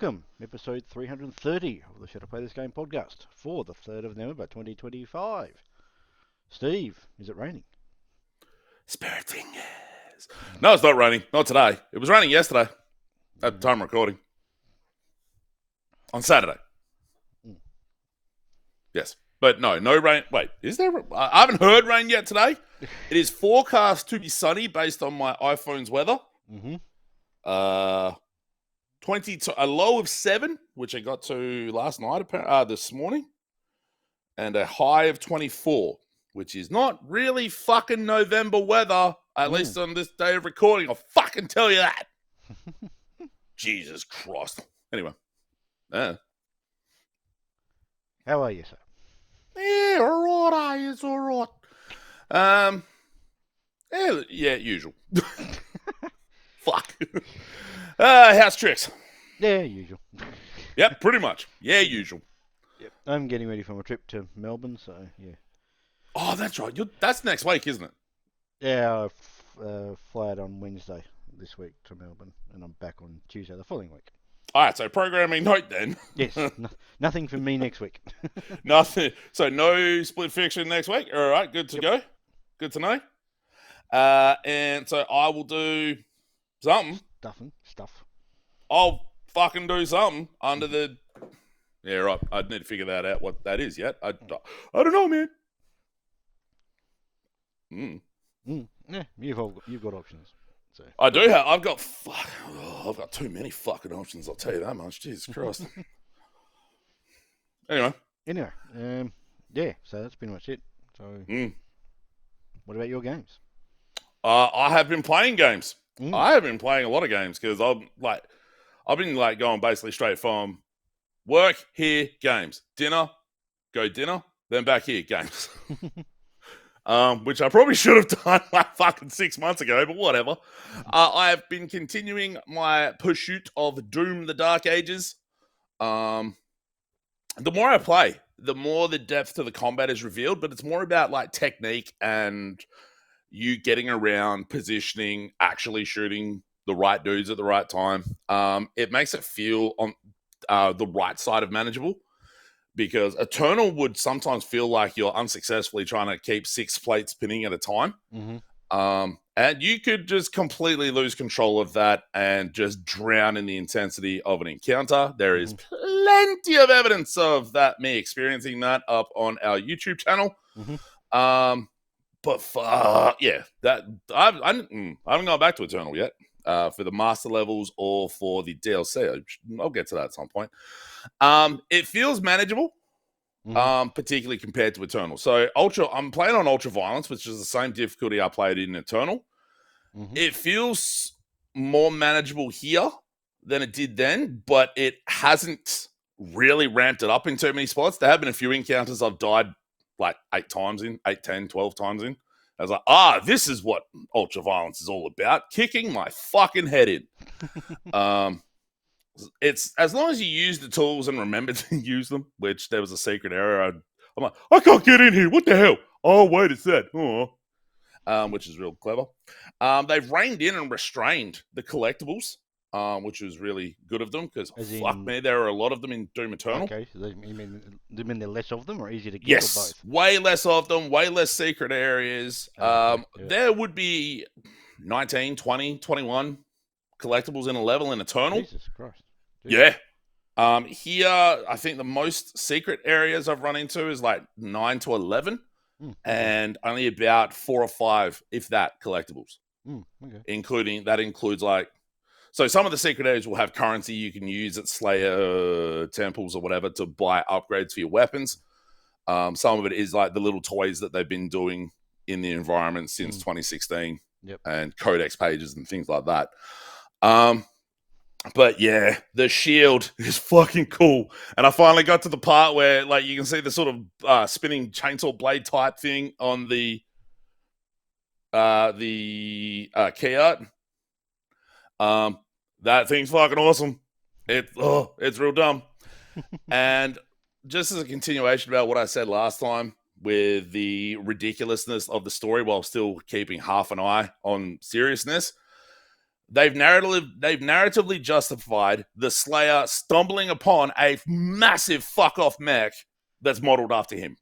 welcome, episode 330 of the Should I Play This Game podcast for the 3rd of November 2025. Steve, is it raining? Spirit fingers. No, it's not raining. Not today. It was raining yesterday at the time of recording. On Saturday. Yes. But no rain. Wait, is there? I haven't heard rain yet today. It is forecast to be sunny based on my iPhone's weather. Mm-hmm. A low of 7, which I got to last night, this morning, and a high of 24, which is not really fucking November weather, at least on this day of recording. I'll fucking tell you that. Jesus Christ. Anyway. How are you, sir? Yeah, all right, it's all right. Yeah, usual. Fuck. House tricks. Yeah, usual. Yep, pretty much. Yeah, usual. Yep. I'm getting ready for my trip to Melbourne, so yeah. Oh, that's right. That's next week, isn't it? Yeah, I fly out on Wednesday this week to Melbourne, and I'm back on Tuesday the following week. All right, so programming note then. Yes, nothing for me next week. Nothing. So no split fiction next week. All right, good to go. Good to know. And so I will do something. Stuff. I'll fucking do something under the... Yeah, right. I'd need to figure that out, what that is yet. I don't know, man. Yeah, you've got options. So. I do have. I've got too many fucking options. I'll tell you that much. Jesus Christ. Anyway, yeah. So that's pretty much it. So, what about your games? I have been playing games. I have been playing a lot of games because I've been going basically straight from work here, games, dinner, go dinner, then back here, games. Which I probably should have done fucking 6 months ago, but whatever. I have been continuing my pursuit of Doom: The Dark Ages. The more I play, the more the depth to the combat is revealed, but it's more about technique and you getting around, positioning, actually shooting the right dudes at the right time. It makes it feel on the right side of manageable. Because Eternal would sometimes feel like you're unsuccessfully trying to keep 6 plates spinning at a time. Mm-hmm. And you could just completely lose control of that and just drown in the intensity of an encounter. There is plenty of evidence of that, me experiencing that up on our YouTube channel. Mm-hmm. I haven't gone back to Eternal yet. For the master levels or for the DLC. I'll get to that at some point. It feels manageable, particularly compared to Eternal. So I'm playing on Ultra Violence, which is the same difficulty I played in Eternal. Mm-hmm. It feels more manageable here than it did then, but it hasn't really ramped it up in too many spots. There have been a few encounters I've died 8 times in, 8, 10, 12 times in. I was like, this is what Ultra Violence is all about. Kicking my fucking head in. It's as long as you use the tools and remember to use them, which there was a secret area. I'm like, I can't get in here. What the hell? Oh, wait, it's that. Which is real clever. They've reined in and restrained the collectibles, which was really good of them because, fuck me, there are a lot of them in Doom Eternal. Okay, so you mean there are less of them or easier to get? Yes, or both? Way less of them, way less secret areas. Yeah. There would be 19, 20, 21 collectibles in a level in Eternal. Jesus Christ. Yeah. Here, I think the most secret areas I've run into is 9 to 11, and only about 4 or 5, if that, collectibles. Okay. That includes so some of the secret areas will have currency you can use at Slayer temples or whatever to buy upgrades for your weapons. Some of it is the little toys that they've been doing in the environment since 2016, and codex pages and things like that. But yeah, the shield is fucking cool. And I finally got to the part where you can see the sort of spinning chainsaw blade type thing on the key art. That thing's fucking awesome. It's real dumb. And just as a continuation about what I said last time with the ridiculousness of the story while still keeping half an eye on seriousness, they've narratively justified the Slayer stumbling upon a massive fuck off mech that's modeled after him.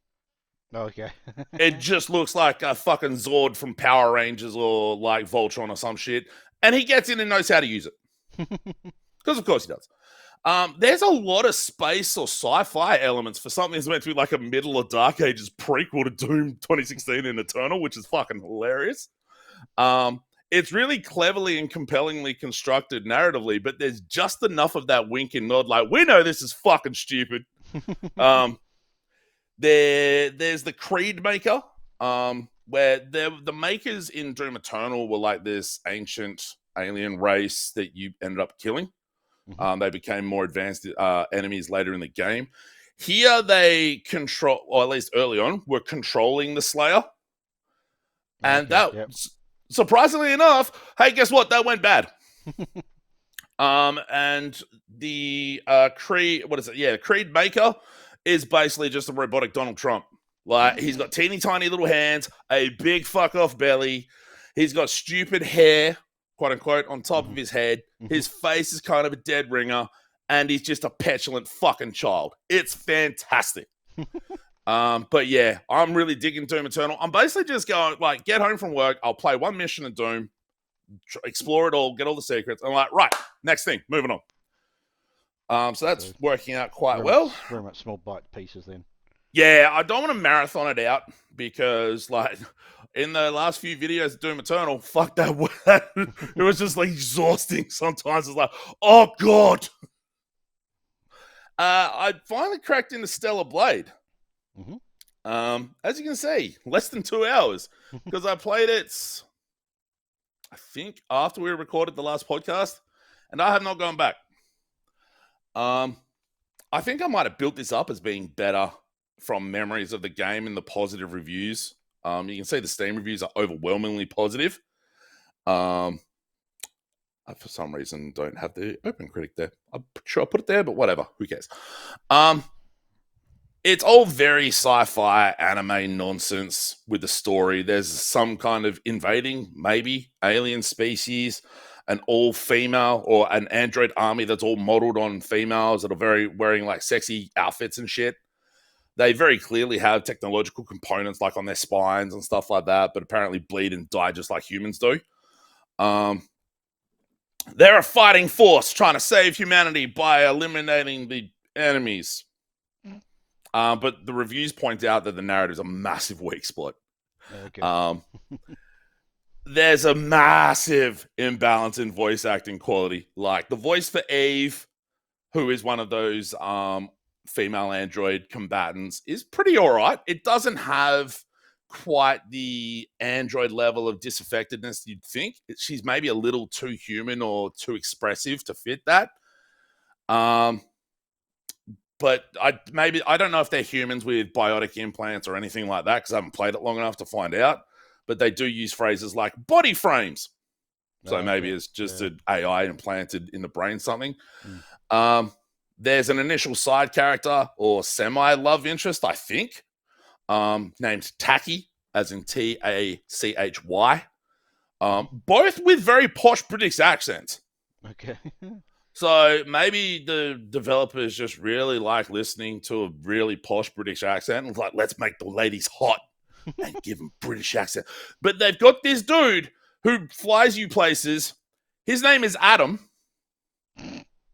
Okay. It just looks like a fucking Zord from Power Rangers or like Voltron or some shit, and he gets in and knows how to use it because of course he does. There's a lot of space or sci-fi elements for something that's meant to be like a middle or Dark Ages prequel to Doom 2016 and Eternal, which is fucking hilarious. It's really cleverly and compellingly constructed narratively, but there's just enough of that wink and nod, like, we know this is fucking stupid. There's the Creed Maker, where the makers in Doom Eternal were like this ancient alien race that you ended up killing. They became more advanced enemies later in the game. Here they control, or at least early on, were controlling the Slayer. And surprisingly enough, hey, guess what? That went bad. And the Creed, what is it? Yeah, Creed Maker is basically just a robotic Donald Trump. Like, he's got teeny tiny little hands, a big fuck off belly. He's got stupid hair, quote unquote, on top of his head. His face is kind of a dead ringer, and he's just a petulant fucking child. It's fantastic. But yeah, I'm really digging Doom Eternal. I'm basically just going, like, get home from work, I'll play one mission of Doom, explore it all, get all the secrets. I'm like, right, next thing, moving on. So that's working out quite well. Very much small bite pieces then. Yeah, I don't want to marathon it out because, like, in the last few videos of Doom Eternal, fuck that. It was just, like, exhausting sometimes. It's like, oh, God. I finally cracked into Stellar Blade. As you can see, less than 2 hours because I played it, I think, after we recorded the last podcast, and I have not gone back. I think I might have built this up as being better from memories of the game and the positive reviews. You can see the Steam reviews are overwhelmingly positive. I, for some reason, don't have the Open Critic there. I'm sure I put it there, but whatever. Who cares? It's all very sci-fi anime nonsense with the story. There's some kind of invading, maybe, alien species, an all-female or an android army that's all modeled on females that are wearing like sexy outfits and shit. They very clearly have technological components like on their spines and stuff like that, but apparently bleed and die just like humans do. They're a fighting force trying to save humanity by eliminating the enemies. But the reviews point out that the narrative is a massive weak spot. Okay. There's a massive imbalance in voice acting quality. Like, the voice for Eve, who is one of those female android combatants, is pretty all right. It doesn't have quite the android level of disaffectedness you'd think. She's maybe a little too human or too expressive to fit that. But I don't know if they're humans with biotic implants or anything like that because I haven't played it long enough to find out. But they do use phrases like body frames. So maybe it's just an AI implanted in the brain something. There's an initial side character or semi-love interest, I think, named Tacky, as in Tachy. Both with very posh British accents. Okay. So maybe the developers just really like listening to a really posh British accent and like, let's make the ladies hot and give them British accent. But they've got this dude who flies you places. His name is Adam.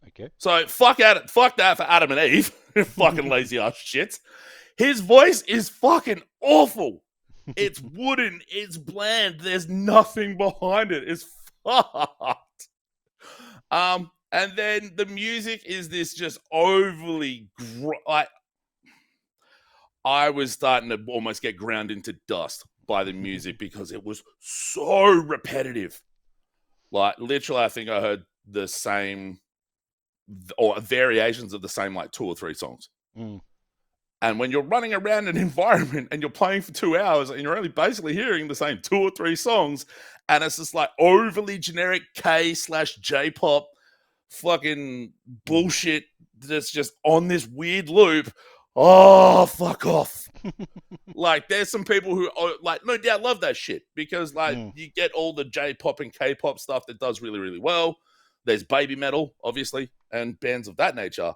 Okay. So fuck that for Adam and Eve. Fucking lazy ass shit. His voice is fucking awful. It's wooden. It's bland. There's nothing behind it. It's fucked. And then the music is this just overly... I was starting to almost get ground into dust by the music because it was so repetitive. Like, literally, I think I heard the same... or variations of the same, like, 2 or 3 songs. And when you're running around an environment and you're playing for 2 hours and you're only basically hearing the same 2 or 3 songs, and it's just like overly generic K/J-pop fucking bullshit that's just on this weird loop. Oh, fuck off. Like, there's some people who, like, no doubt love that shit because, like, you get all the J-pop and K-pop stuff that does really, really well. There's baby metal, obviously, and bands of that nature.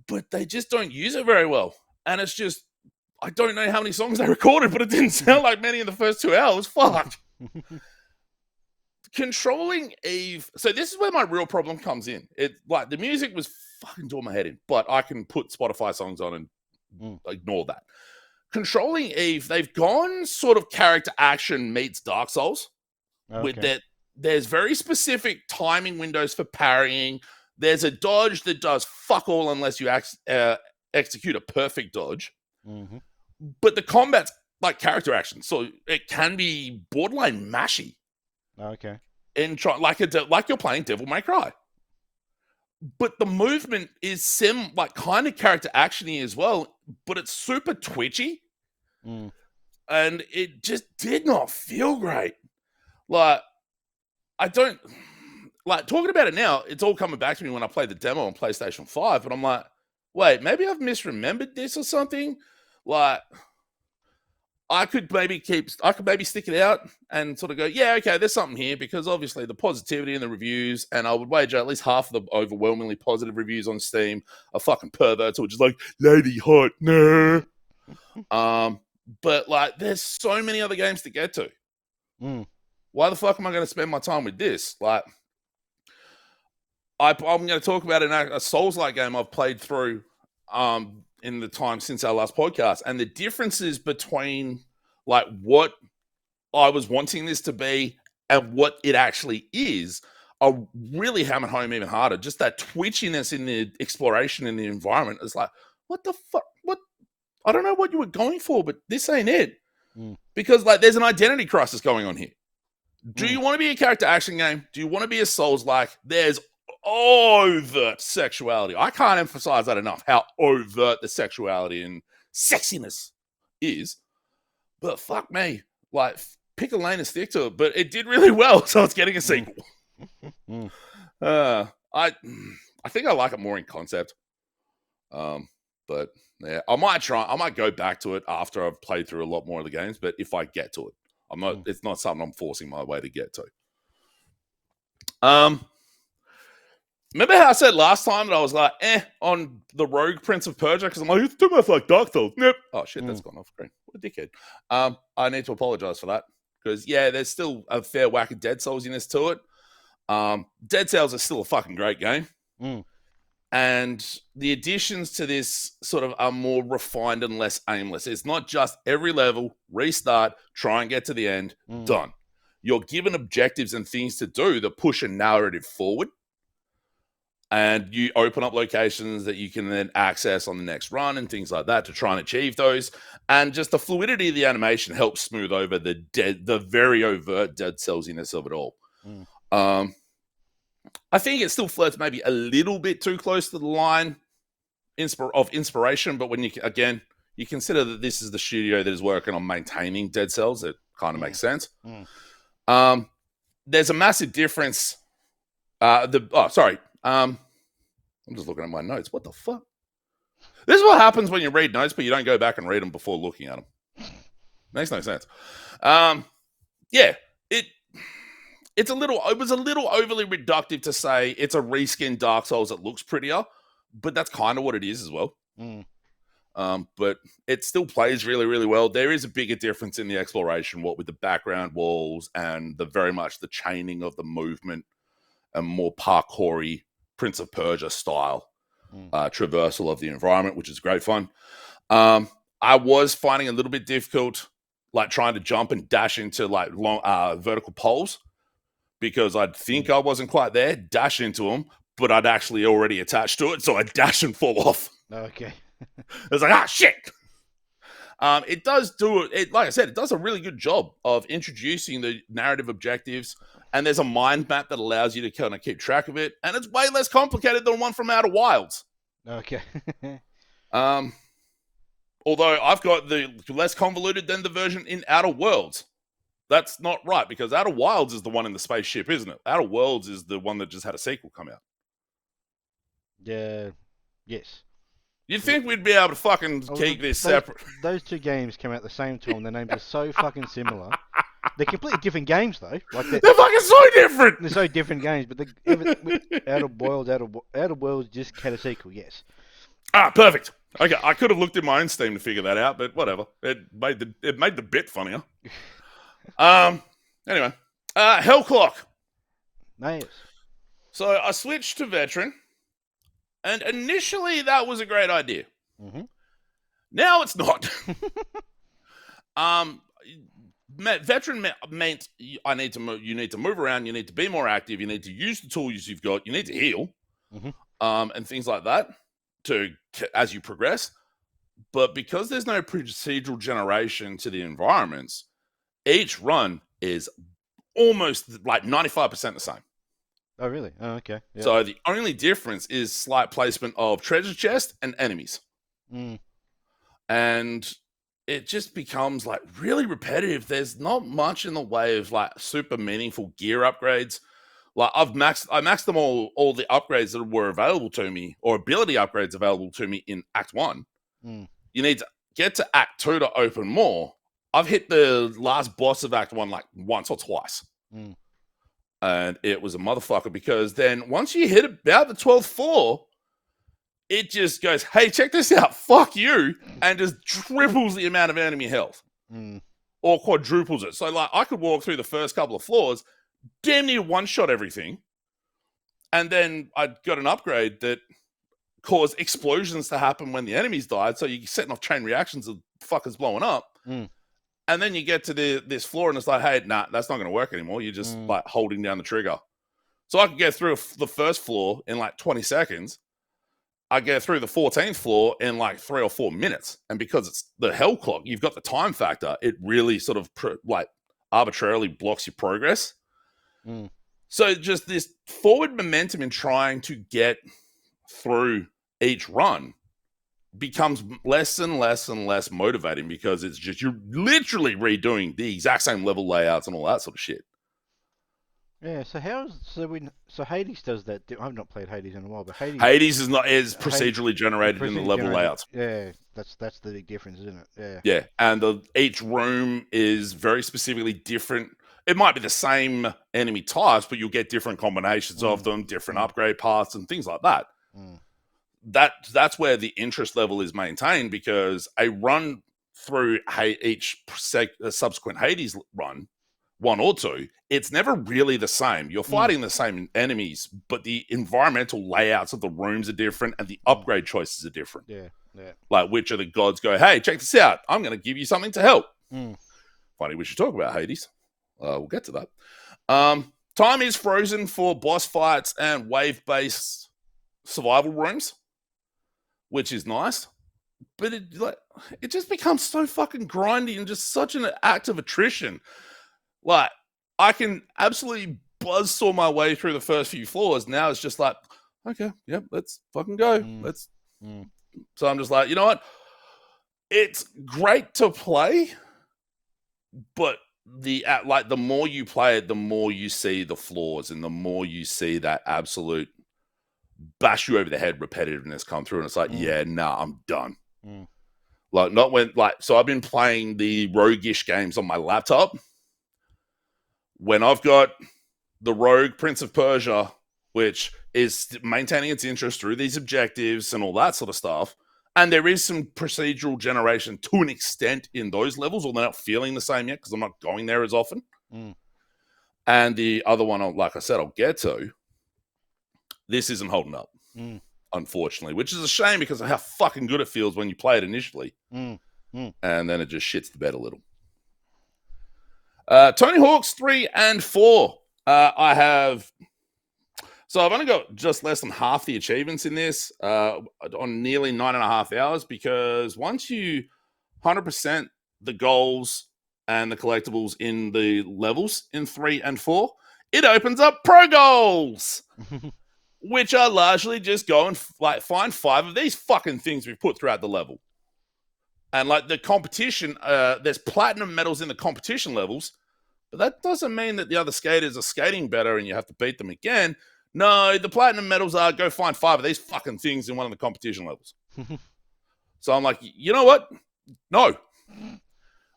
But they just don't use it very well. And it's just, I don't know how many songs they recorded, but it didn't sound like many in the first 2 hours. Fuck. Controlling Eve. So this is where my real problem comes in. It, like, the music was fucking doing my head in, but I can put Spotify songs on and ignore that. Controlling Eve, they've gone sort of character action meets Dark Souls. Okay. With that, there's very specific timing windows for parrying. There's a dodge that does fuck all unless you execute a perfect dodge. Mm-hmm. But the combat's like character action, so it can be borderline mashy. Okay. And like you're playing Devil May Cry. But the movement is kind of character actiony as well, but it's super twitchy. And it just did not feel great. Like, I don't like talking about it now. It's all coming back to me when I played the demo on PlayStation 5, but I'm like, wait, maybe I've misremembered this or something. Like, I could maybe stick it out and sort of go, yeah, okay, there's something here, because obviously the positivity in the reviews, and I would wager at least half of the overwhelmingly positive reviews on Steam are fucking perverts who are just like, lady hot, nah. But like, there's so many other games to get to. Why the fuck am I going to spend my time with this? Like, I'm going to talk about a Souls-like game I've played through in the time since our last podcast, and the differences between like what I was wanting this to be and what it actually is are really hammered home even harder. Just that twitchiness in the exploration in the environment is like, what the fuck? What? I don't know what you were going for, but this ain't it. Because like, there's an identity crisis going on here. Do you want to be a character action game? Do you want to be a Souls-like? There's overt sexuality. I can't emphasize that enough, how overt the sexuality and sexiness is. But fuck me, like, pick a lane and stick to it. But it did really well, so it's getting a sequel. I think I like it more in concept. But yeah, I might go back to it after I've played through a lot more of the games, but if I get to it. It's not something I'm forcing my way to get to. Remember how I said last time that I was like, on the Rogue Prince of Persia, because I'm like, it's too much like Dark Souls. Nope. Oh shit, that's gone off screen. What a dickhead. I need to apologize for that, because yeah, there's still a fair whack of Dead Soulsiness to it. Dead Cells is still a fucking great game. And the additions to this sort of are more refined and less aimless. It's not just every level, restart, try and get to the end, done. You're given objectives and things to do that push a narrative forward. And you open up locations that you can then access on the next run and things like that to try and achieve those. And just the fluidity of the animation helps smooth over the very overt Dead Cellsiness of it all. I think it still flirts maybe a little bit too close to the line of inspiration, but when you consider that this is the studio that is working on maintaining Dead Cells, it kind of makes sense. There's a massive difference. I'm just looking at my notes. What the fuck? This is what happens when you read notes, but you don't go back and read them before looking at them. Makes no sense. Yeah, it was a little overly reductive to say it's a reskin Dark Souls that looks prettier, but that's kind of what it is as well. But it still plays really, really well. There is a bigger difference in the exploration, what with the background walls and very much the chaining of the movement and more parkour-y Prince of Persia style traversal of the environment, which is great fun. I was finding it a little bit difficult, like trying to jump and dash into like long vertical poles, because I'd think I wasn't quite there, dash into them, but I'd actually already attached to it, so I'd dash and fall off. Okay. It was like, shit! It does like I said, it does a really good job of introducing the narrative objectives, and there's a mind map that allows you to kind of keep track of it, and it's way less complicated than one from Outer Wilds. Okay. Although I've got the less convoluted than the version in Outer Worlds. That's not right, because Outer Wilds is the one in the spaceship, isn't it? Outer Worlds is the one that just had a sequel come out. Yeah. Yes. You'd think we'd be able to fucking keep this separate. Those two games came out at the same time. Their names are so fucking similar. They're completely different games, though. Like they're fucking so different. They're so different games, but Outer Worlds just had a sequel. Yes. Ah, perfect. Okay, I could have looked in my own Steam to figure that out, but whatever. It made the bit funnier. Anyway, Hellclock. Nice. So I switched to Veteran, and initially that was a great idea. Mm-hmm. Now it's not. Veteran meant you need to move around, you need to be more active, you need to use the tools you've got, you need to heal, and things like that as you progress. But because there's no procedural generation to the environments, each run is almost like 95% the same. Oh, really? Oh, okay. Yep. So the only difference is slight placement of treasure chest and enemies. And it just becomes like really repetitive. There's not much in the way of like super meaningful gear upgrades. Like I maxed them all the upgrades that were available to me, or ability upgrades available to me in Act 1. You need to get to Act 2 to open more. I've hit the last boss of Act 1 like once or twice. And it was a motherfucker, because then once you hit about the 12th floor, it just goes, hey, check this out, fuck you, and just triples the amount of enemy health. Or quadruples it. So like I could walk through the first couple of floors, damn near one-shot everything, and then I got an upgrade that caused explosions to happen when the enemies died, so you're setting off chain reactions of fuckers blowing up. And then you get to this floor and it's like, hey, nah, that's not going to work anymore. You're just like holding down the trigger. So I could get through the first floor in like 20 seconds. I get through the 14th floor in like 3 or 4 minutes. And because it's the Hellclock, you've got the time factor. It really sort of like arbitrarily blocks your progress. So just this forward momentum in trying to get through each run becomes less and less and less motivating, because it's just you're literally redoing the exact same level layouts and all that sort of shit. Yeah. So Hades does that. I've not played Hades in a while, but Hades is procedurally generated in the level layouts. Yeah, that's the big difference, isn't it? Yeah. Yeah, and each room is very specifically different. It might be the same enemy types, but you'll get different combinations of them, different upgrade paths, and things like that. That's where the interest level is maintained, because a run through each subsequent Hades run, 1 or 2, it's never really the same. You're fighting the same enemies, but the environmental layouts of the rooms are different and the upgrade choices are different. Yeah. Like, which of the gods go, hey, check this out, I'm going to give you something to help. Funny, we should talk about Hades. We'll get to that. Time is frozen for boss fights and wave-based survival rooms, which is nice, but it just becomes so fucking grindy and just such an act of attrition. Like, I can absolutely buzzsaw my way through the first few floors. Now it's just like, okay, yep, let's fucking go. So I'm just like, you know what? It's great to play, but the more you play it, the more you see the flaws, and the more you see that absolute bash you over the head repetitiveness come through, and it's like, I'm done. Like, not when, like, so I've been playing the roguish games on my laptop. When I've got the Rogue Prince of Persia, which is maintaining its interest through these objectives and all that sort of stuff, and there is some procedural generation to an extent in those levels, although they're not feeling the same yet because I'm not going there as often. And the other one, like I said, I'll get to. This isn't holding up, unfortunately, which is a shame because of how fucking good it feels when you play it initially. And then it just shits the bed a little. Tony Hawk's 3 and 4. I've only got just less than half the achievements in this, on nearly 9.5 hours, because once you 100% the goals and the collectibles in the levels in 3 and 4, it opens up pro goals, which are largely just go and find 5 of these fucking things we've put throughout the level. And like the competition, there's platinum medals in the competition levels, but that doesn't mean that the other skaters are skating better and you have to beat them again. No, the platinum medals are go find 5 of these fucking things in one of the competition levels. So I'm like, you know what? No.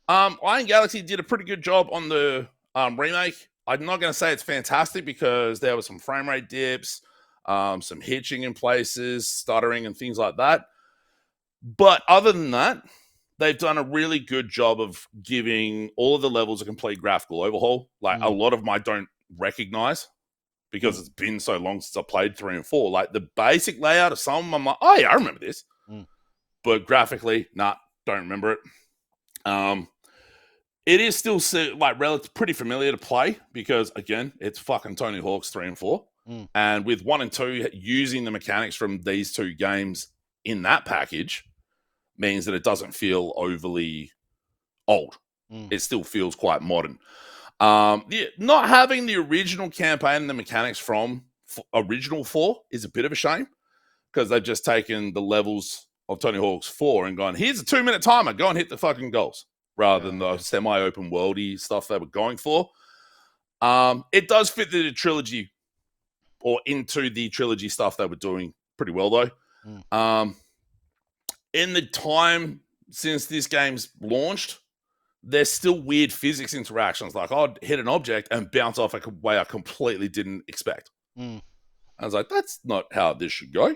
Iron Galaxy did a pretty good job on the remake. I'm not going to say it's fantastic because there were some frame rate dips, some hitching in places, stuttering and things like that. But other than that, they've done a really good job of giving all of the levels a complete graphical overhaul. Like a lot of them I don't recognize because it's been so long since I played 3 and 4. Like the basic layout of some of them, I'm like, oh yeah, I remember this. But graphically, nah, don't remember it. It is still like relatively pretty familiar to play because again, it's fucking Tony Hawk's 3 and 4. And with 1 and 2 using the mechanics from these 2 games in that package means that it doesn't feel overly old. It still feels quite modern. Not having the original campaign and the mechanics from original 4 is a bit of a shame because they've just taken the levels of Tony Hawk's 4 and gone, here's a 2-minute timer, go and hit the fucking goals, rather than the semi-open worldy stuff they were going for. It does fit the trilogy or into the trilogy stuff they were doing pretty well though. In the time since this game's launched, there's still weird physics interactions. Like I'd hit an object and bounce off a way I completely didn't expect. I was like, that's not how this should go.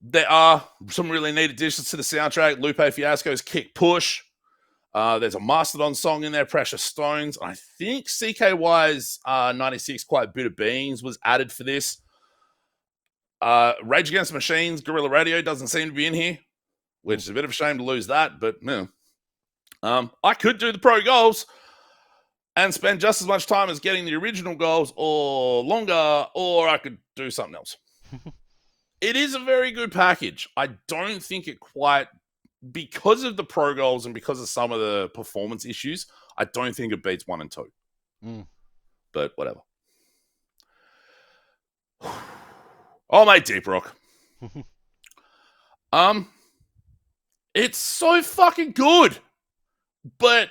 There are some really neat additions to the soundtrack. Lupe Fiasco's Kick Push. There's a Mastodon song in there, Precious Stones. I think CKY's 96 Quiet Bitter Beings was added for this. Rage Against the Machines, Guerrilla Radio doesn't seem to be in here, which is a bit of a shame to lose that, but I could do the pro goals and spend just as much time as getting the original goals or longer, or I could do something else. It is a very good package. I don't think it quite, because of the pro goals and because of some of the performance issues, I don't think it beats 1 and 2. But whatever. Oh, mate, Deep Rock. It's so fucking good. But,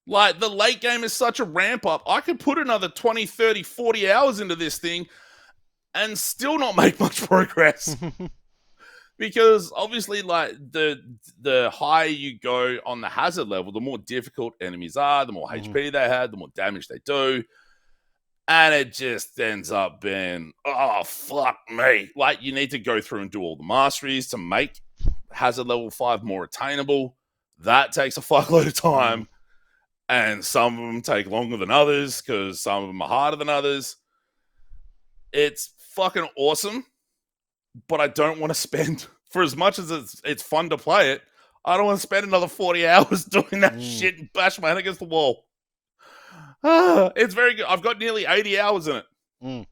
like, the late game is such a ramp up. I could put another 20, 30, 40 hours into this thing and still not make much progress. Because, obviously, like, the higher you go on the hazard level, the more difficult enemies are, the more HP they have, the more damage they do. And it just ends up being, oh, fuck me. Like, you need to go through and do all the masteries to make hazard level 5 more attainable. That takes a fuckload of time. And some of them take longer than others because some of them are harder than others. It's fucking awesome. But I don't want to spend, for as much as it's fun to play it, I don't want to spend another 40 hours doing that shit and bash my head against the wall. It's very good. I've got nearly 80 hours in it. And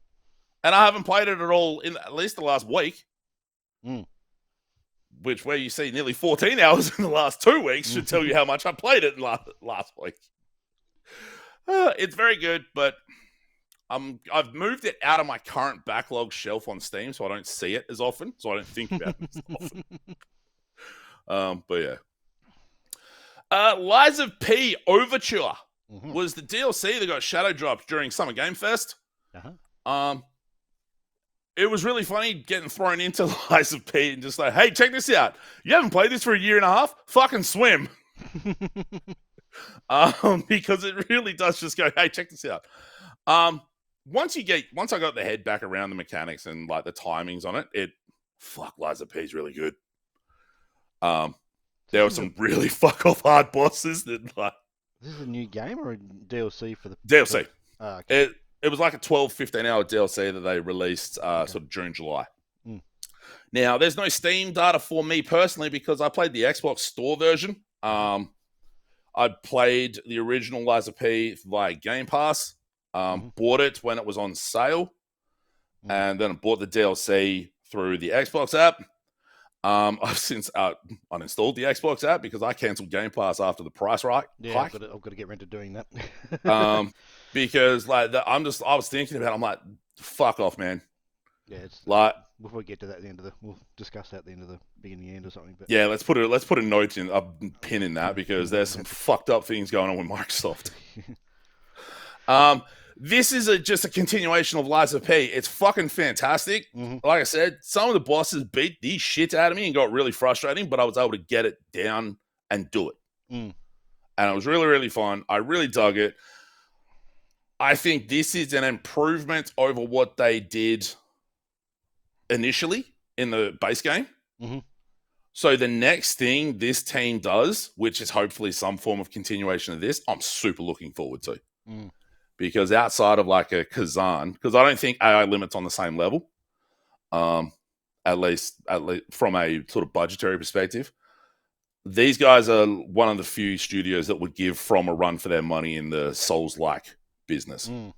I haven't played it at all in at least the last week. Which, where you see nearly 14 hours in the last 2 weeks, should tell you how much I played it in last week. It's very good, but I've moved it out of my current backlog shelf on Steam, so I don't see it as often, so I don't think about it as often. But yeah. Lies of P Overture was the DLC that got shadow dropped during Summer Game Fest. It was really funny getting thrown into Lies of P and just like, hey, check this out. You haven't played this for a year and a half? Fucking swim. Because it really does just go, hey, check this out. Once I got the head back around the mechanics and like the timings on it, Lies of P is really good. There were some really fuck off hard bosses that like. Is this a new game or a DLC for the DLC? Okay. It was like a 12, 15-hour DLC that they released sort of June, July. Now, there's no Steam data for me personally because I played the Xbox Store version. I played the original Lies of P via Game Pass, bought it when it was on sale, and then I bought the DLC through the Xbox app. I've since uninstalled the Xbox app because I cancelled Game Pass after the price hike. Yeah, I've got to get around to doing that. Because like I was thinking about it, I'm like, fuck off, man. Yeah, it's like before we get to that, we'll discuss that at the end of the beginning of the end or something. But yeah, let's put a note in, a pin in that because there's some fucked up things going on with Microsoft. This is just a continuation of Lies of P. It's fucking fantastic. Mm-hmm. Like I said, some of the bosses beat the shit out of me and got really frustrating, but I was able to get it down and do it. Mm. And it was really, really fun. I really dug it. I think this is an improvement over what they did initially in the base game. Mm-hmm. So the next thing this team does, which is hopefully some form of continuation of this, I'm super looking forward to. Mm. Because outside of like a Kazan, because I don't think AI Limit's on the same level, at least from a sort of budgetary perspective. These guys are one of the few studios that would give From a run for their money in the Souls-like business. Mm.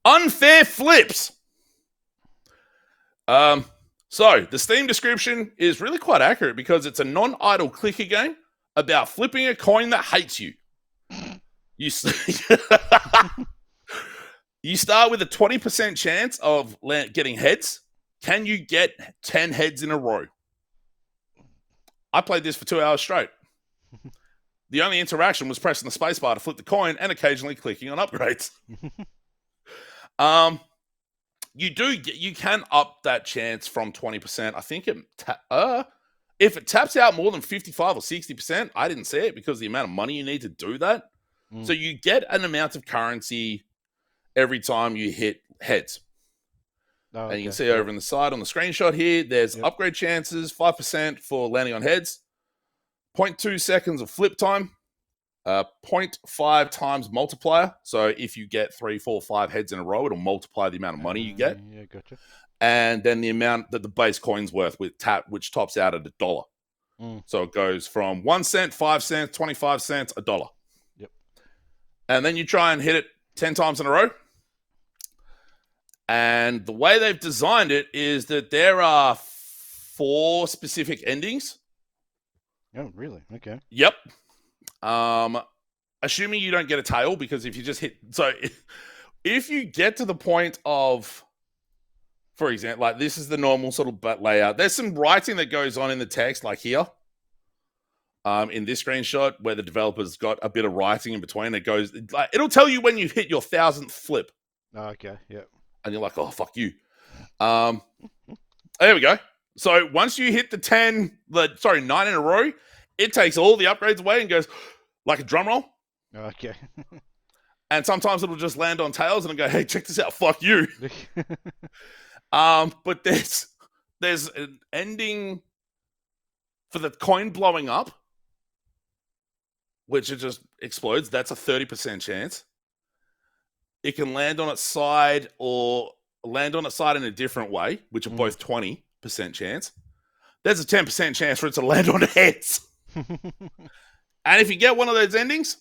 Unfair flips. So the Steam description is really quite accurate because it's a non-idle clicker game about flipping a coin that hates you. You start with a 20% chance of getting heads. Can you get 10 heads in a row? I played this for 2 hours straight. The only interaction was pressing the spacebar to flip the coin and occasionally clicking on upgrades. You can up that chance from 20%. I think if it taps out more than 55 or 60%, I didn't see it because of the amount of money you need to do that. So you get an amount of currency every time you hit heads. Oh, and you can see over on the side on the screenshot here, there's upgrade chances, 5% for landing on heads, 0.2 seconds of flip time, 0.5 times multiplier. So if you get 3, 4, 5 heads in a row, it'll multiply the amount of money you get. Yeah, gotcha. And then the amount that the base coin's worth with which tops out at $1. So it goes from 1 cent, 5 cents, 25 cents, $1. Yep. And then you try and hit it 10 times in a row. And the way they've designed it is that there are 4 specific endings. Oh, really? Okay. Yep. Assuming you don't get a tail, because if you just hit... So if you get to the point of... For example, like this is the normal sort of layout. There's some writing that goes on in the text, like here. In this screenshot, where the developer's got a bit of writing in between. It goes... Like, it'll tell you when you hit your 1,000th flip. Oh, okay, yep. And you're like, oh, fuck you. There we go. So once you hit the 9 in a row, it takes all the upgrades away and goes like a drum roll. Okay. And sometimes it'll just land on tails and it'll go, hey, check this out, fuck you. But there's an ending for the coin blowing up, which it just explodes. That's a 30% chance. It can land on its side or land on its side in a different way, which are both 20% chance. There's a 10% chance for it to land on heads. And if you get one of those endings,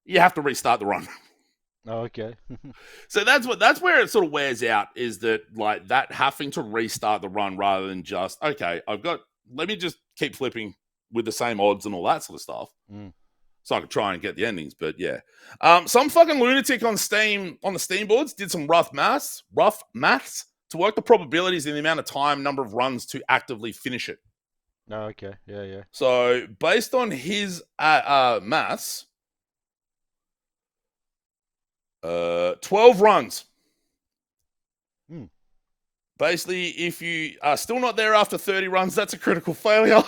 you have to restart the run. Oh, okay. So that's where it sort of wears out, is that like that having to restart the run rather than just, okay, let me just keep flipping with the same odds and all that sort of stuff. So I could try and get the endings, but yeah. Some fucking lunatic on Steam, on the Steam boards, did some rough maths to work the probabilities in the amount of time, number of runs to actively finish it. Oh, okay. Yeah. So based on his maths, 12 runs. Basically, if you are still not there after 30 runs, that's a critical failure.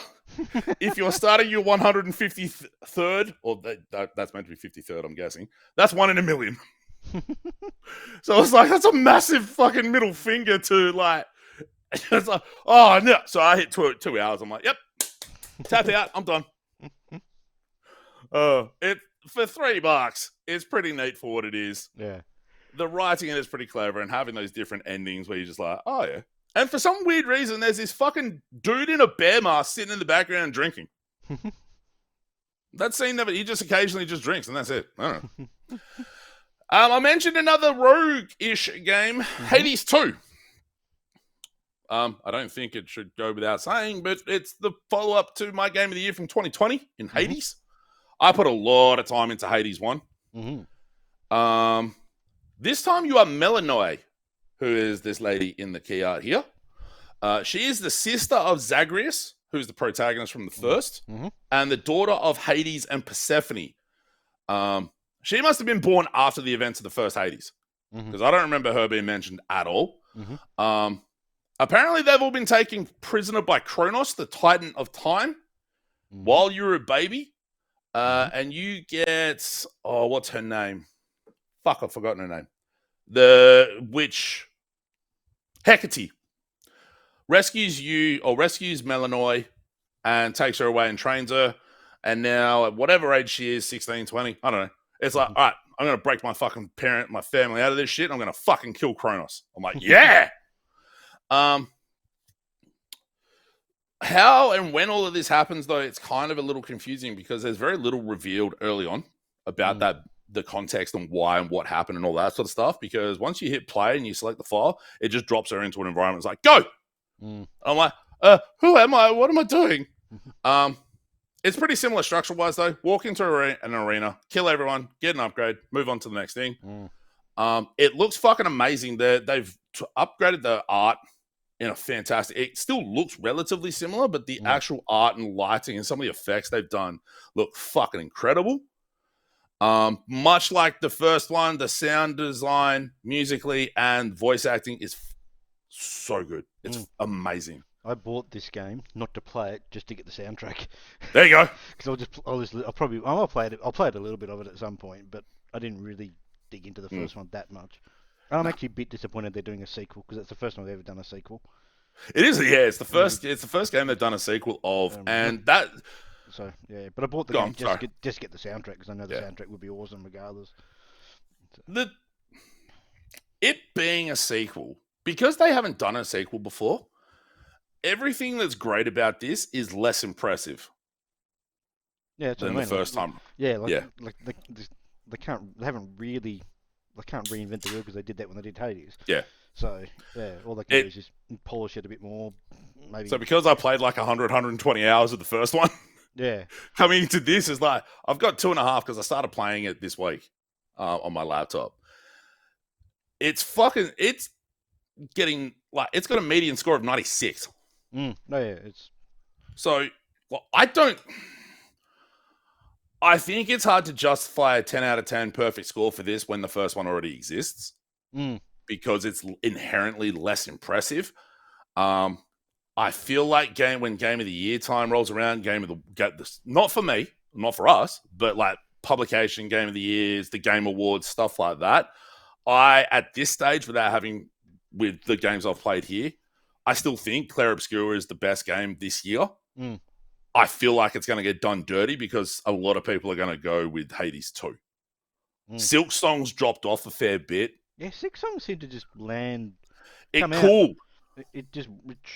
If you're starting your 153rd, or that's meant to be 53rd, I'm guessing, that's 1 in a million. So it's like, that's a massive fucking middle finger to like, it's like, oh no. So I hit 2 hours. I'm like, yep, tap out. I'm done. It for $3, it's pretty neat for what it is. Yeah. The writing in it is pretty clever, and having those different endings where you're just like, oh yeah. And for some weird reason, there's this fucking dude in a bear mask sitting in the background drinking. That scene never, he just occasionally just drinks, and that's it. I don't know. I mentioned another rogue-ish game, Hades 2. I don't think it should go without saying, but it's the follow-up to my game of the year from 2020 in Hades. I put a lot of time into Hades 1. This time you are Melanoe, who is this lady in the key art here. She is the sister of Zagreus, who's the protagonist from the first, and the daughter of Hades and Persephone. She must have been born after the events of the first Hades, because I don't remember her being mentioned at all. Apparently, they've all been taken prisoner by Kronos, the Titan of Time, while you're a baby. And you get, what's her name? Fuck, I've forgotten her name. The witch, Hecate, rescues Melanoi and takes her away and trains her. And now, at whatever age she is, 16, 20, I don't know. It's like, all right, I'm going to break my fucking my family out of this shit. I'm going to fucking kill Kronos. I'm like, yeah! How and when all of this happens, though, it's kind of a little confusing because there's very little revealed early on about the context and why and what happened and all that sort of stuff. Because once you hit play and you select the file, it just drops her into an environment. It's like, go! I'm like, who am I? What am I doing? It's pretty similar structure-wise, though. Walk into an arena, kill everyone, get an upgrade, move on to the next thing. It looks fucking amazing. They've upgraded the art in a fantastic... It still looks relatively similar, but the actual art and lighting and some of the effects they've done look fucking incredible. Much like the first one, the sound design, musically, and voice acting is so good. It's amazing. I bought this game not to play it, just to get the soundtrack. There you go. Because I'll play it. I'll play it a little bit of it at some point, but I didn't really dig into the first one that much. I'm actually a bit disappointed they're doing a sequel because that's the first time they've ever done a sequel. It is, yeah. It's the first. It's the first game they've done a sequel of, and that. So yeah, but I bought the game just to get the soundtrack because I know the soundtrack would be awesome regardless. It being a sequel, because they haven't done a sequel before, everything that's great about this is less impressive. Yeah, than the first time. Yeah, they haven't really. They can't reinvent the wheel because they did that when they did Hades. Yeah. So, yeah, all they can do is just polish it a bit more. Maybe. So because I played like 120 hours of the first one, coming into this is like, I've got 2.5 because I started playing it this week on my laptop. It's getting, like, it's got a median score of 96. So, well, I think it's hard to justify a 10 out of 10 perfect score for this when the first one already exists because it's inherently less impressive. I feel like when Game of the Year time rolls around, not for me, not for us, but like publication, Game of the Years, the Game Awards, stuff like that. At this stage, with the games I've played here, I still think Clair Obscura is the best game this year. I feel like it's going to get done dirty because a lot of people are going to go with Hades 2. Silk Song's dropped off a fair bit. Yeah, Silk Song seemed to just land. It just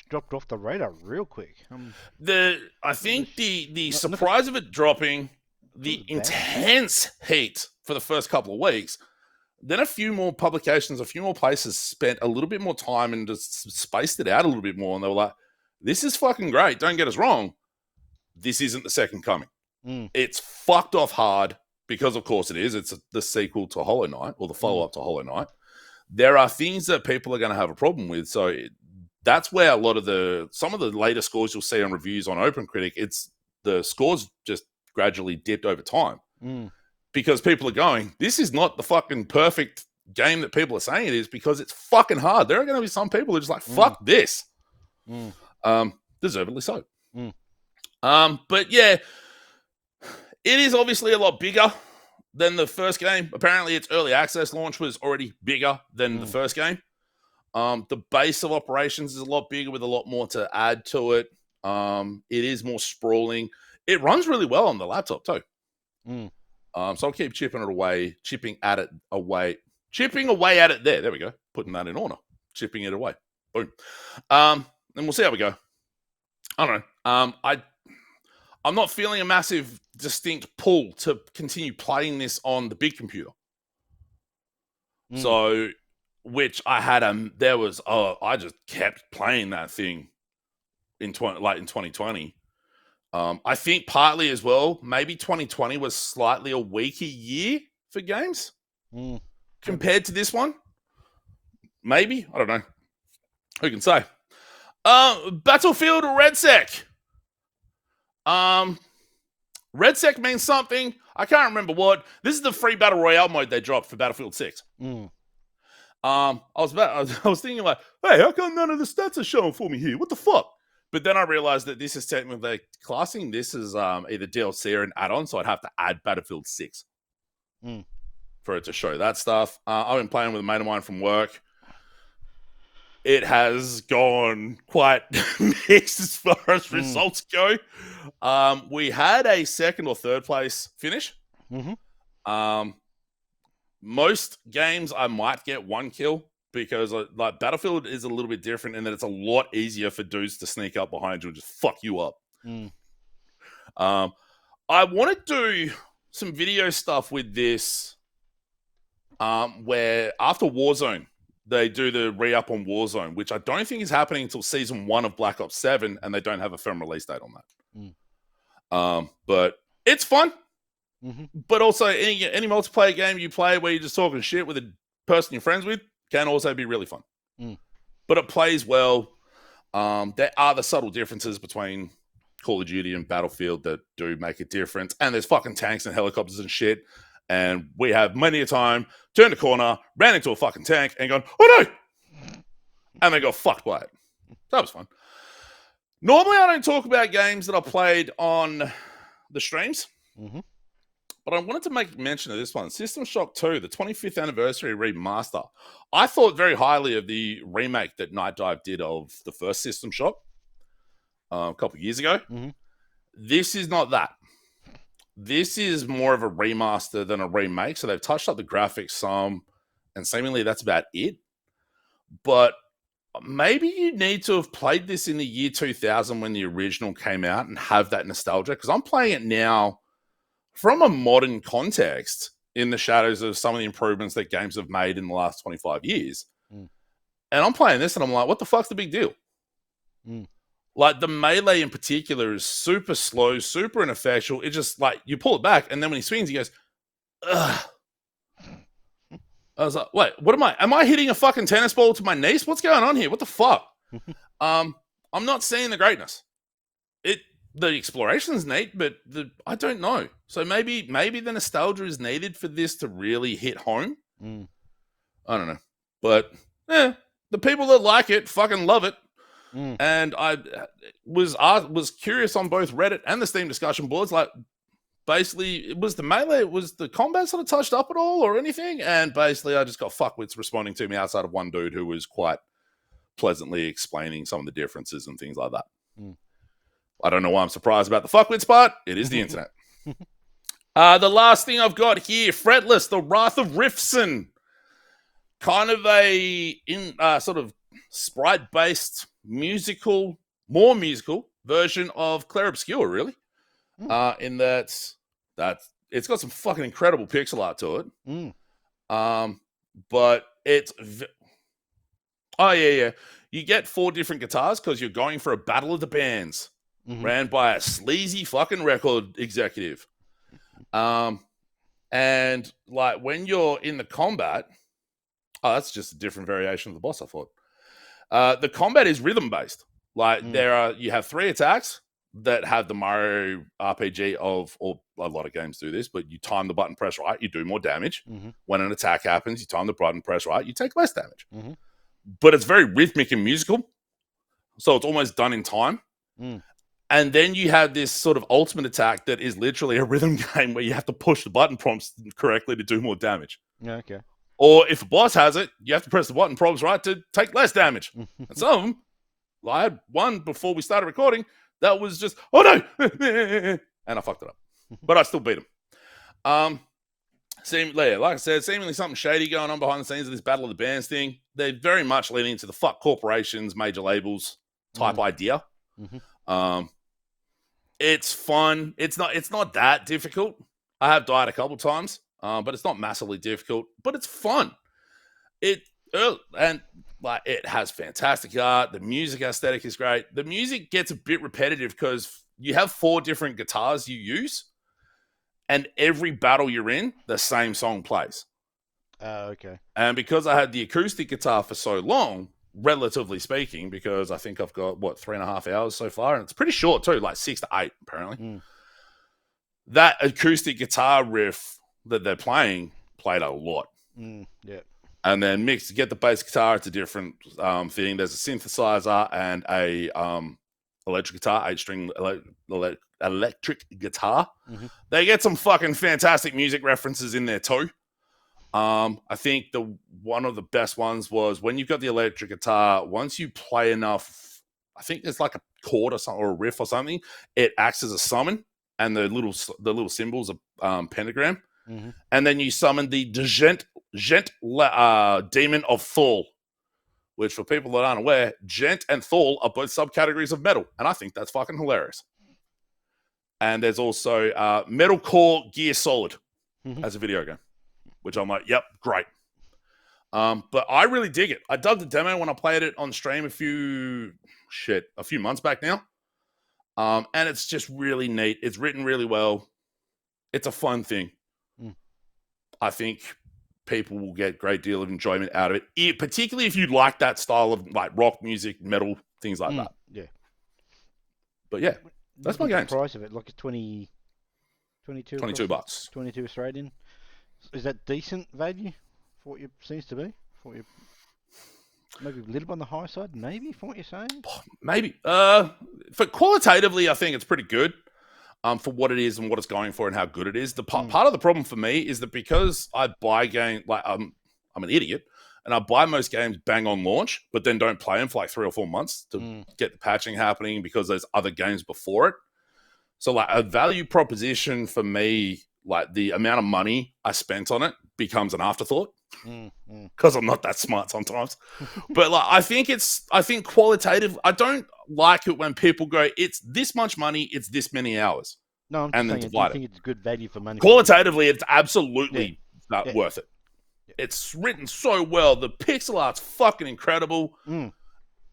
dropped off the radar real quick. I think the surprise of it dropping, the intense heat for the first couple of weeks, then a few more publications, a few more places spent a little bit more time and just spaced it out a little bit more. And they were like, this is fucking great. Don't get us wrong. This isn't the second coming. It's fucked off hard because, of course, it is. It's the sequel to Hollow Knight or the follow-up to Hollow Knight. There are things that people are going to have a problem with. So that's where some of the later scores you'll see on reviews on OpenCritic, it's the scores just gradually dipped over time because people are going, this is not the fucking perfect game that people are saying it is because it's fucking hard. There are going to be some people who are just like, fuck this. Deservedly so. But yeah, it is obviously a lot bigger than the first game. Apparently, its early access launch was already bigger than the first game. The base of operations is a lot bigger with a lot more to add to it. It is more sprawling. It runs really well on the laptop too. So I'll keep chipping away at it there. There we go. Putting that in order. Chipping it away. Boom. And we'll see how we go. I don't know. I'm not feeling a massive, distinct pull to continue playing this on the big computer. So, which I had, I just kept playing that thing in 2020. I think partly as well, maybe 2020 was slightly a weaker year for games compared to this one. Maybe, I don't know. Who can say? Battlefield RedSec. Red Sec means something. I can't remember what. This is the free battle royale mode they dropped for Battlefield 6. I was thinking like, hey, how come none of the stats are showing for me here? What the fuck? But then I realized that this is technically classing this as either DLC or an add-on, so I'd have to add Battlefield 6 for it to show that stuff. I've been playing with a mate of mine from work. It has gone quite mixed as far as results go. We had a second or third place finish. Most games I might get one kill because like Battlefield is a little bit different in that it's a lot easier for dudes to sneak up behind you and just fuck you up. I want to do some video stuff with this where after Warzone, they do the re-up on Warzone, which I don't think is happening until Season 1 of Black Ops 7, and they don't have a firm release date on that. But it's fun. But also, any multiplayer game you play where you're just talking shit with a person you're friends with can also be really fun. But it plays well. There are the subtle differences between Call of Duty and Battlefield that do make a difference. And there's fucking tanks and helicopters and shit. And we have many a time turned a corner, ran into a fucking tank, and gone, oh no! And they got fucked by it. That was fun. Normally, I don't talk about games that I played on the streams. But I wanted to make mention of this one. System Shock 2, the 25th anniversary remaster. I thought very highly of the remake that Night Dive did of the first System Shock a couple of years ago. This is not that. This is more of a remaster than a remake. So they've touched up the graphics some, and seemingly that's about it. But maybe you need to have played this in the year 2000 when the original came out and have that nostalgia. Because I'm playing it now from a modern context in the shadows of some of the improvements that games have made in the last 25 years. And I'm playing this and I'm like, what the fuck's the big deal? Like, the melee in particular is super slow, super ineffectual. It just, like, you pull it back, and then when he swings, he goes, ugh. I was like, wait, what am I hitting a fucking tennis ball to my niece? What's going on here? What the fuck? I'm not seeing the greatness. The exploration's neat, but I don't know. So maybe the nostalgia is needed for this to really hit home. I don't know. But, the people that like it fucking love it. And I was curious on both Reddit and the Steam discussion boards, like, basically, was the melee, was the combat sort of touched up at all or anything? And basically, I just got fuckwits responding to me outside of one dude who was quite pleasantly explaining some of the differences and things like that. I don't know why I'm surprised about the fuckwits part. It is the internet. The last thing I've got here, Fretless, The Wrath of Rifson. Kind of a sort of sprite-based more musical version of Claire Obscure, really. In that it's got some fucking incredible pixel art to it. But it's... You get 4 different guitars because you're going for a battle of the bands ran by a sleazy fucking record executive. And, like, when you're in the combat... Oh, that's just a different variation of the boss, I thought. The combat is rhythm-based. Like, you have 3 attacks that have the Mario RPG of, or a lot of games do this, but you time the button press right, you do more damage. When an attack happens, you time the button press right, you take less damage. But it's very rhythmic and musical, so it's almost done in time. And then you have this sort of ultimate attack that is literally a rhythm game where you have to push the button prompts correctly to do more damage. Okay. Or if a boss has it, you have to press the button prompts right to take less damage. And some of them, I had one before we started recording, that was just, oh no! And I fucked it up. But I still beat him. Like I said, seemingly something shady going on behind the scenes of this Battle of the Bands thing. They're very much leaning into the fuck corporations, major labels type idea. It's fun. It's not that difficult. I have died a couple times, but it's not massively difficult. But it's fun. It has fantastic art. The music aesthetic is great. The music gets a bit repetitive because you have 4 different guitars you use, and every battle you're in, the same song plays. Okay. And because I had the acoustic guitar for so long, relatively speaking, because I think I've got 3.5 hours so far, and it's pretty short too, like 6 to 8 apparently. that acoustic guitar riff that they're played a lot. Yeah. And then mix to get the bass guitar. It's a different thing. There's a synthesizer and a electric guitar, 8-string electric guitar. Mm-hmm. They get some fucking fantastic music references in there too. I think one of the best ones was when you've got the electric guitar. Once you play enough, I think there's like a chord or something or a riff or something. It acts as a summon, and the little symbols are pentagram. Mm-hmm. And then you summon the Gent Demon of Thal, which for people that aren't aware, Gent and Thal are both subcategories of metal, and I think that's fucking hilarious. And there's also Metalcore Gear Solid as a video game, which I'm like, yep, great. But I really dig it. I dug the demo when I played it on stream a few months back now. And it's just really neat. It's written really well. It's a fun thing. I think people will get a great deal of enjoyment out of it, particularly if you like that style of like rock music, metal, things like that. Yeah. But yeah, that's my game. The price of it, like it's 22 $22. 22 Australian. Is that decent value for what it seems to be? Maybe a little bit on the high side, maybe, from what you're saying? Maybe. For qualitatively, I think it's pretty good. For what it is and what it's going for and how good it is. The part of the problem for me is that because I buy games, like I'm an idiot, and I buy most games bang on launch, but then don't play them for like 3 or 4 months to get the patching happening because there's other games before it. So like a value proposition for me, like the amount of money I spent on it becomes an afterthought because I'm not that smart sometimes. But like I think qualitative. I don't like it when people go, it's this much money, it's this many hours. No, I'm just saying, I think it's good value for money. Qualitatively, it's absolutely worth it. Yeah. It's written so well. The pixel art's fucking incredible. And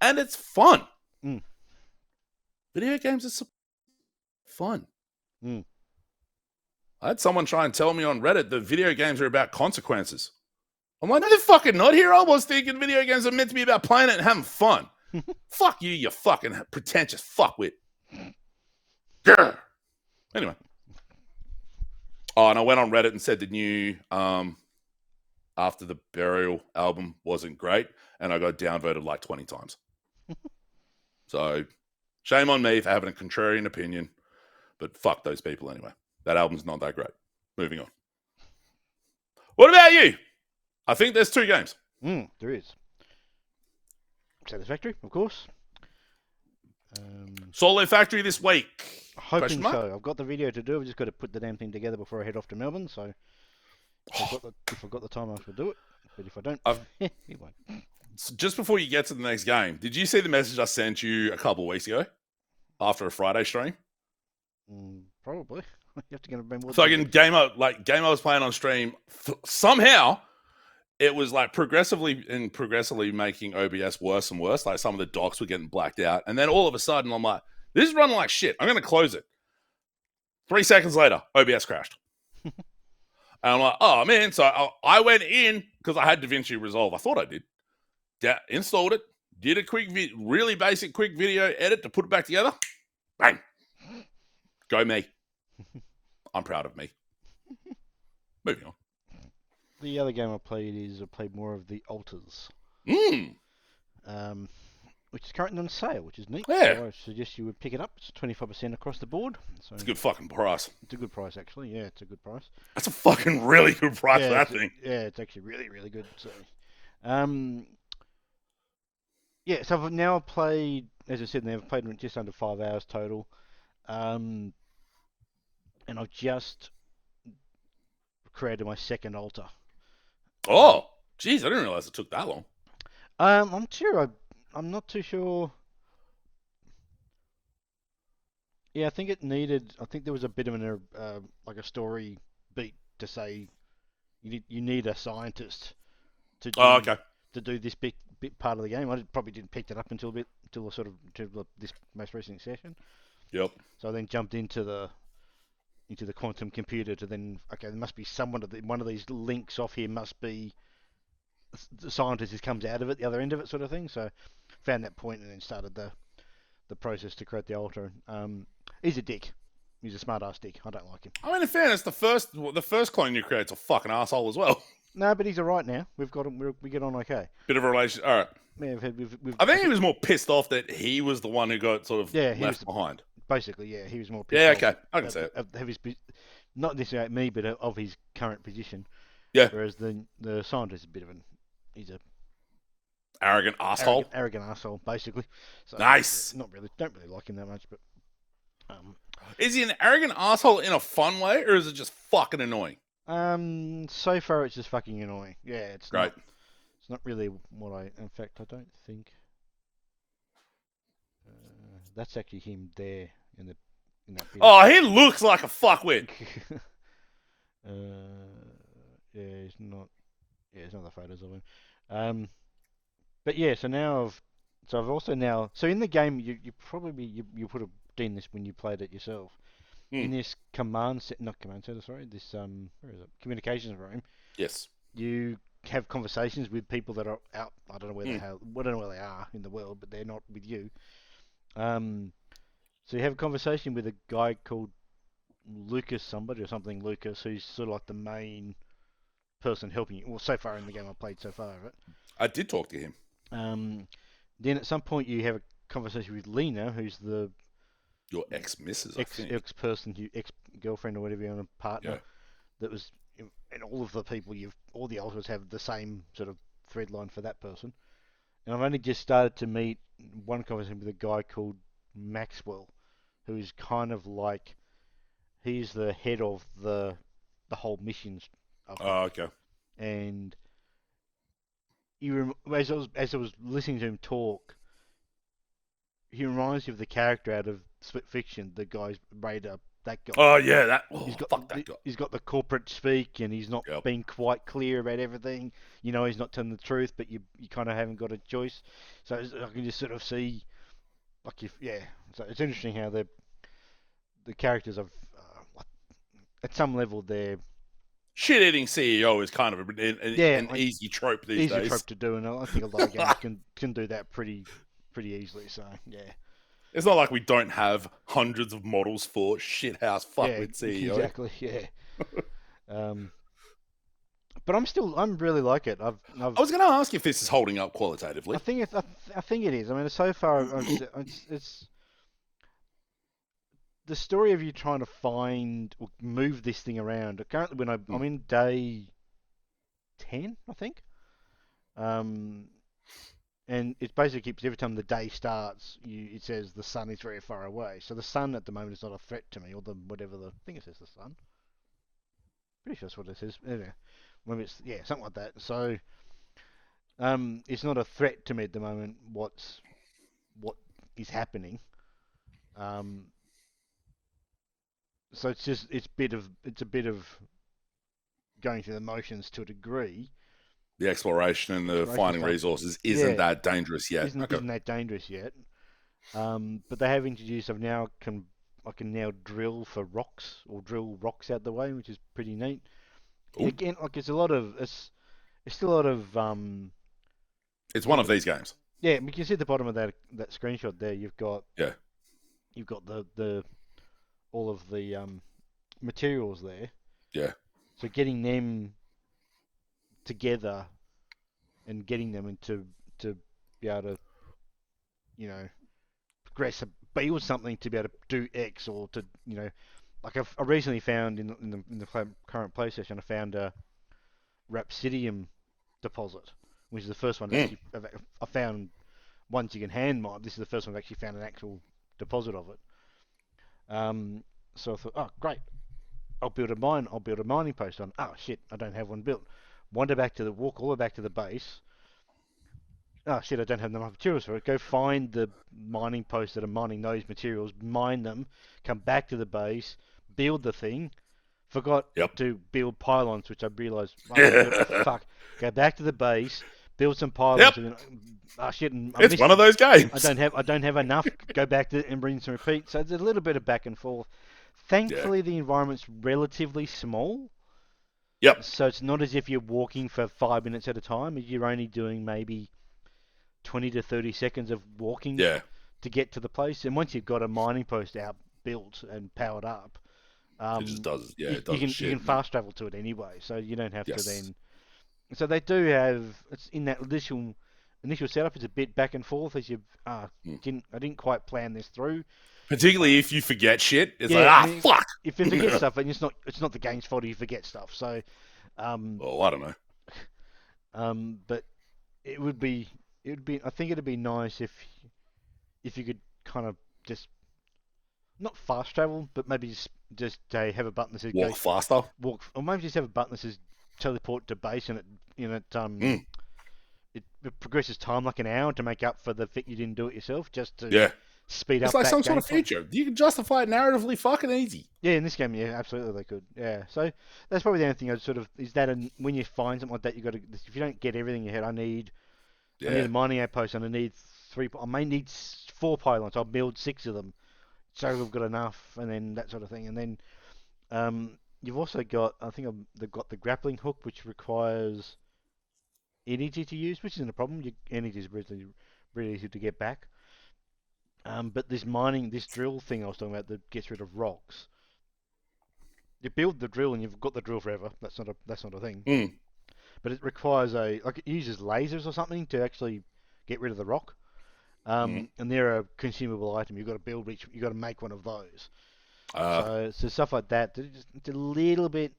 it's fun. Video games are so fun. I had someone try and tell me on Reddit that video games are about consequences. I'm like, no, they're fucking not. Here I was thinking video games are meant to be about playing it and having fun. Fuck you, you fucking pretentious fuckwit. Grr. Anyway. Oh, and I went on Reddit and said the new After the Burial album wasn't great, and I got downvoted like 20 times. So, shame on me for having a contrarian opinion, but fuck those people anyway. That album's not that great. Moving on. What about you? I think there's 2 games. There is. Satisfactory, of course. Solo Factory this week. Hoping so. I've got the video to do. I've just got to put the damn thing together before I head off to Melbourne. So if I've got the time, I shall do it. But if I don't, it won't. Just before you get to the next game, did you see the message I sent you a couple of weeks ago after a Friday stream? Probably. You have to get a more. Fucking game I was playing on stream. Somehow, it was like progressively making OBS worse and worse. Like some of the docs were getting blacked out, and then all of a sudden, I'm like, "This is running like shit. I'm going to close it." 3 seconds later, OBS crashed, and I'm like, "Oh man!" So I went in because I had DaVinci Resolve. I thought I did. Installed it, did a quick, really basic, quick video edit to put it back together. Bang! Go me. I'm proud of me. Moving on. The other game I played more of the Alters. Which is currently on sale, which is neat. Yeah. So I suggest you would pick it up. It's 25% across the board. So it's a good fucking price. It's a good price, actually. Yeah, it's a good price. That's a fucking really good price for that thing. It's actually really, really good. So, so I've now played, as I said, I've played just under 5 hours total. And I've just created my second altar. Oh, geez, I didn't realize it took that long. I'm not too sure. Yeah, I think there was a bit of like a story beat to say you need a scientist to do this bit part of the game. I probably didn't pick it up until this most recent session. Yep. So I then jumped into the quantum computer to then, there must be one of these links off here must be the scientist who comes out of it, the other end of it, sort of thing. So found that point and then started the process to create the altar. He's a dick. He's a smart ass dick. I don't like him. I mean, in fairness, the first clone you create's a fucking asshole as well. No, but he's alright now. We've got him. We get on okay. Bit of a relation. All right. Yeah, I think he was more pissed off that he was the one who got sort of left behind. Basically, yeah, he was more pissed off. Yeah, okay. I can see it. Of his, not necessarily at me, but of his current position. Yeah. Whereas the scientist is a bit of he's a arrogant asshole. Arrogant asshole, basically. So, nice. Don't really like him that much, but. Is he an arrogant asshole in a fun way, or is it just fucking annoying? So far it's just fucking annoying. Yeah, it's great. It's not really what I. In fact, I don't think. That's actually him there in that. Video. Oh, he looks like a fuckwit. Yeah, he's not. Yeah, it's not the photos of him. But yeah, so I've also now. So in the game, you probably you would have done this when you played it yourself. In this this where is it? Communications room. Yes. You have conversations with people that are out. I don't know where they are in the world, but they're not with you. So you have a conversation with a guy called Lucas Lucas, who's sort of like the main person helping you. Well, so far in the game I played so far of it. I did talk to him. Then at some point you have a conversation with Lena, who's your ex-missus, ex-person, ex-girlfriend or whatever you want, partner. Yeah. That was, and all of the people all the ultras have the same sort of thread line for that person. And I've only just started to meet one conversation with a guy called Maxwell, who's kind of like, he's the head of the whole missions. Oh, okay. And as I was listening to him talk, he reminds me of the character out of Split Fiction, the guy's Raider, that guy. Oh yeah, fuck that guy. He's got the corporate speak, and he's not being quite clear about everything. You know, he's not telling the truth, but you kind of haven't got a choice. So I can just sort of see, So it's interesting how the characters have, at some level, they're shit-eating CEO is kind of an easy trope these days. Easy trope to do, and I think a lot of games can do that pretty easily. So yeah. It's not like we don't have hundreds of models for shithouse fuckwit CEO. Exactly, yeah. But I'm really like it. I was going to ask if this is holding up qualitatively. I think it is. I mean, so far, it's the story of you trying to find or move this thing around. Currently, I'm in day 10, I think. And it basically keeps, every time the day starts, it says the sun is very far away. So the sun at the moment is not a threat to me, or I think it says the sun. Pretty sure that's what it says. Anyway, maybe it's, something like that. So it's not a threat to me at the moment. What is happening? So it's a bit of going through the motions to a degree. The exploration and the finding resources isn't that dangerous yet. Isn't that dangerous yet? But they have introduced. I can now drill for rocks or drill rocks out the way, which is pretty neat. Again, it's still a lot of. It's one of these games. Yeah, you can see at the bottom of that screenshot there. You've got the all of the materials there. Yeah. So getting them together and getting them into to be able to, progress, build something to be able to do X, or to, like I recently found in the current PlayStation, I found a Rhapsodium deposit, which is the first one that I found. Once you can hand mine, this is the first one I've actually found an actual deposit of it. So I thought, oh great, I'll build a mining post on. Oh shit, I don't have one built. Walk all the way back to the base. Oh shit, I don't have enough materials for it. Go find the mining posts that are mining those materials, mine them, come back to the base, build the thing. Forgot to build pylons, which I realised, fuck. Go back to the base, build some pylons. And then, shit, it's one of those games. I don't have enough. Go back to and rinse and repeat. So there's a little bit of back and forth. Thankfully, the environment's relatively small. Yep. So it's not as if you're walking for 5 minutes at a time. You're only doing maybe 20 to 30 seconds of walking to get to the place. And once you've got a mining post out built and powered up, It just does. Yeah, you, it does you can shit. fast travel to it anyway, so you don't have to Yes. then. So they do have it's in that initial setup. It's a bit back and forth as you I didn't quite plan this through. Particularly if you forget shit, it's Yeah, like I mean, fuck. if you forget stuff, and it's not the game's fault if you forget stuff. So, Oh, I don't know. but it would be I think it'd be nice if you could kind of just not fast travel, but maybe just have a button that says go Walk faster. walk, or maybe just have a button that says teleport to base, and Mm. it progresses time like an hour to make up for the fact you didn't do it yourself, just to Yeah. speed It's up like that some sort of gameplay. feature. You can justify it narratively fucking easy. Yeah, in this game, yeah, absolutely they could. Yeah, so that's probably the only thing I'd sort of is that when you find something like that, you got to if you don't get everything in your head, I need Yeah. a mining outpost, and I need three. I may need 4 pylons. I'll build 6 of them, so we've got enough, and then that sort of thing. And then you've also got, I think they've got the grappling hook, which requires energy to use, which isn't a problem. Your energy is really easy to get back. But this drill thing I was talking about that gets rid of rocks. You build the drill and you've got the drill forever. That's not a thing. Mm. But it requires it uses lasers or something to actually get rid of the rock. Mm. And they're a consumable item. You've got to build each. You've got to make one of those. Uh, So stuff like that. It's a little bit,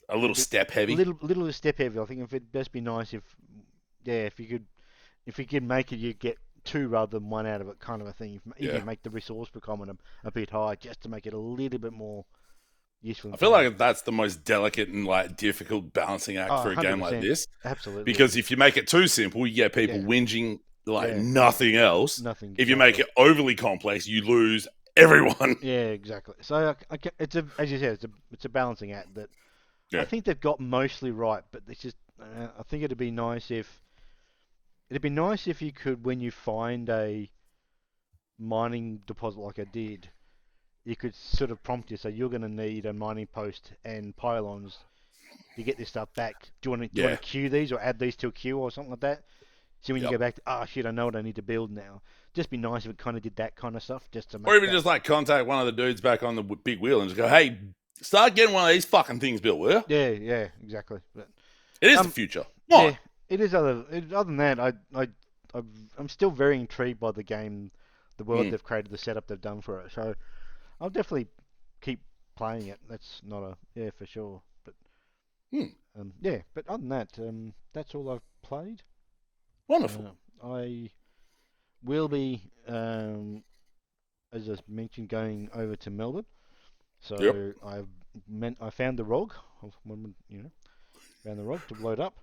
a little step heavy. little step heavy. I think if it'd best be nice if you could make it, you get 2 rather than 1 out of it, kind of a thing. Yeah. Even make the resource requirement a bit high, just to make it a little bit more useful. I feel like that's the most delicate and like difficult balancing act for a game like 100%, this. absolutely. Because if you make it too simple, you get people whinging like nothing else. Nothing. If you make it overly complex, you lose everyone. Yeah, exactly. So it's as you said, it's a balancing act that I think they've got mostly right. But it's just I think it'd be nice if you could, when you find a mining deposit like I did, you could sort of prompt you, so you're going to need a mining post and pylons to get this stuff back. Do you want to queue these or add these to a queue or something like that? So when you go back, shit, I know what I need to build now. Just be nice if it kind of did that kind of stuff, just to make. Or even just like contact one of the dudes back on the big wheel and just go, hey, start getting one of these fucking things built, will you? Yeah, exactly. But, it is the future. Yeah, it is. Other than that, I'm still very intrigued by the game, the world they've created, the setup they've done for it. So I'll definitely keep playing it. That's not for sure. But yeah. But other than that, that's all I've played. Wonderful. I will be, as I mentioned, going over to Melbourne. So I found the ROG. Found the ROG to load up.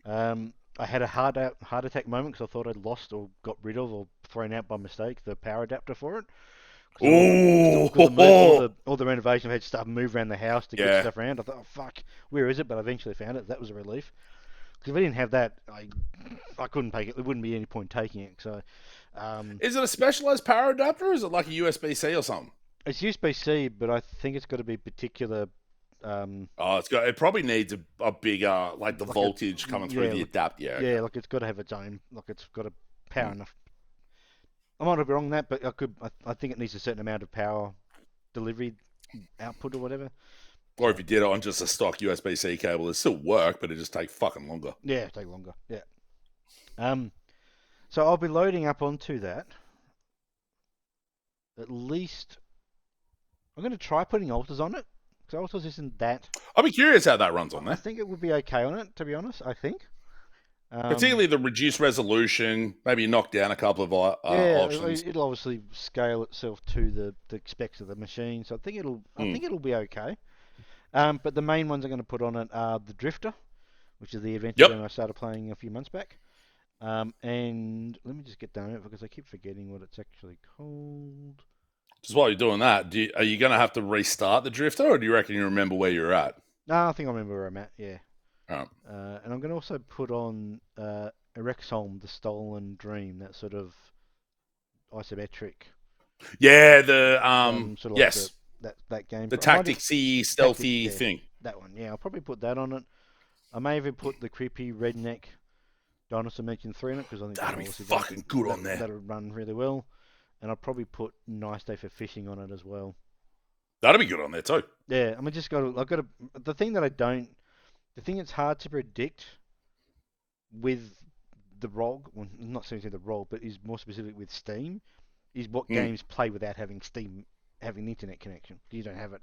I had a heart attack moment because I thought I'd lost or got rid of or thrown out by mistake the power adapter for it. All the renovation, I had to start moving around the house to get stuff around. I thought, oh fuck, where is it? But I eventually found it. That was a relief. Because if I didn't have that, I couldn't take it. There wouldn't be any point taking it. So, is it a specialized power adapter, or is it like a USB-C or something? It's USB-C, but I think it's got to be particular. It probably needs a bigger, like the voltage coming through the adapter. Yeah, like it's got to have its own, like it's got to power enough. I might be wrong on that, but I think it needs a certain amount of power delivery output or whatever. Or if you did it on just a stock USB-C cable, it still work, but it just take fucking longer. Yeah, take longer. Yeah. So I'll be loading up onto that. At least I'm going to try putting alters on it. Because alters isn't that. I'll be curious how that runs on there. I think it would be okay on it, to be honest. I think. Particularly the reduced resolution, maybe knock down a couple of options. It'll obviously scale itself to the specs of the machine, so I think it'll be okay. But the main ones I'm going to put on it are the Drifter, which is the adventure game I started playing a few months back. And let me just get down it because I keep forgetting what it's actually called. Just while you're doing that, are you going to have to restart the Drifter, or do you reckon you remember where you're at? No, I think I remember where I'm at. Yeah. Oh. And I'm going to also put on Erexholm, the Stolen Dream, that sort of isometric. Yeah, the sort of yes, like that game. The tacticsy, stealthy thing. That one, yeah. I'll probably put that on it. I may even put the creepy redneck Dinosaur Mention 3 on it because I think that'll be fucking good on there. That'll run really well. and I'll probably put Nice Day for Fishing on it as well. That'll be good on there too. Yeah, I mean, I've got to. The thing that's hard to predict with the ROG, well, not necessarily the ROG, but is more specific with Steam, is what games play without having having the internet connection. You don't have it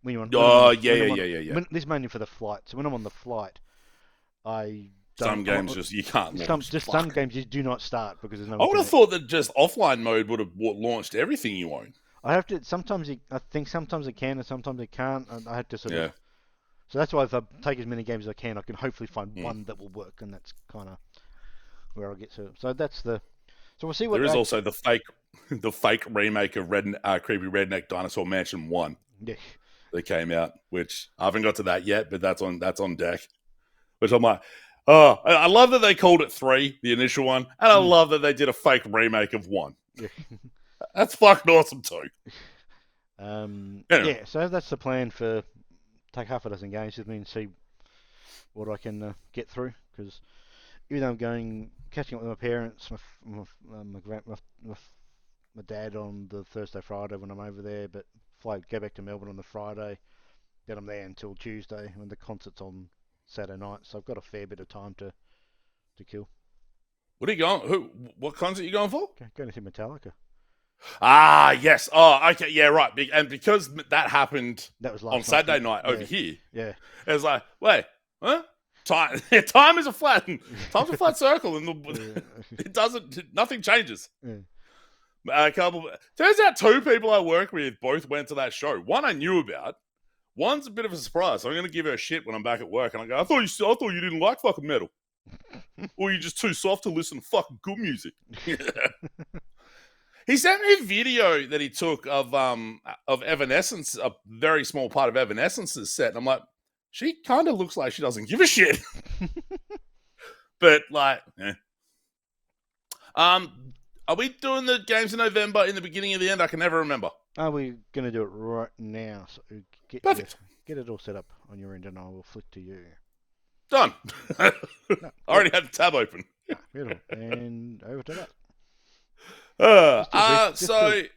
when you're on. Yeah. This is mainly for the flight. So when I'm on the flight, I don't. Some games you can't launch. Some games just do not start because there's no. I would have thought that just offline mode would have launched everything you own. I have to. I think sometimes it can and sometimes it can't. And I have to sort of. So that's why if I take as many games as I can hopefully find one that will work, and that's kind of where I'll get to. So that's the. So we'll see what. There is also the fake remake of Creepy Redneck Dinosaur Mansion 1. Yeah. That came out, which I haven't got to that yet, but that's on deck. Which I'm like, oh, I love that they called it 3, the initial one, and I love that they did a fake remake of 1. Yeah. That's fucking awesome too. Anyway. Yeah, so that's the plan for take half a dozen games with me and see what I can get through. Because even though I'm catching up with my parents, my dad on the Thursday, Friday when I'm over there, but go back to Melbourne on the Friday. Then I'm there until Tuesday when the concert's on Saturday night. So I've got a fair bit of time to kill. What are you going? What concert are you going for? Going to see Metallica. Ah, yes. Oh, okay. Yeah, right. And because that happened on Saturday night over here, yeah, it was like, wait, huh? Time is a flat circle, and it doesn't. Nothing changes. Yeah. Turns out 2 people I work with both went to that show. One I knew about. One's a bit of a surprise. So I'm going to give her a shit when I'm back at work, and I go, I thought you didn't like fucking metal, or you're just too soft to listen to fucking good music. He sent me a video that he took of Evanescence, a very small part of Evanescence's set, and I'm like, she kind of looks like she doesn't give a shit. But like, are we doing the games in November in the beginning or the end? I can never remember. Are we going to do it right now? So perfect. Get it all set up on your end, and I will flick to you. Done. I already had the tab open. Beautiful. And over to that.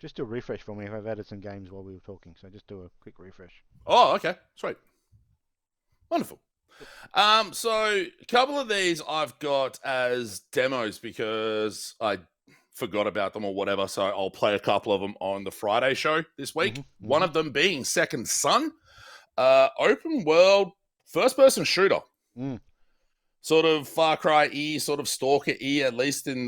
Just do a refresh for me. I've added some games while we were talking, so just do a quick refresh. Oh, okay, sweet, wonderful. So a couple of these I've got as demos because I forgot about them or whatever. So I'll play a couple of them on the Friday show this week. Mm-hmm. One of them being Second Son, open world first-person shooter. Sort of Far Cry-y, sort of Stalker-y, at least in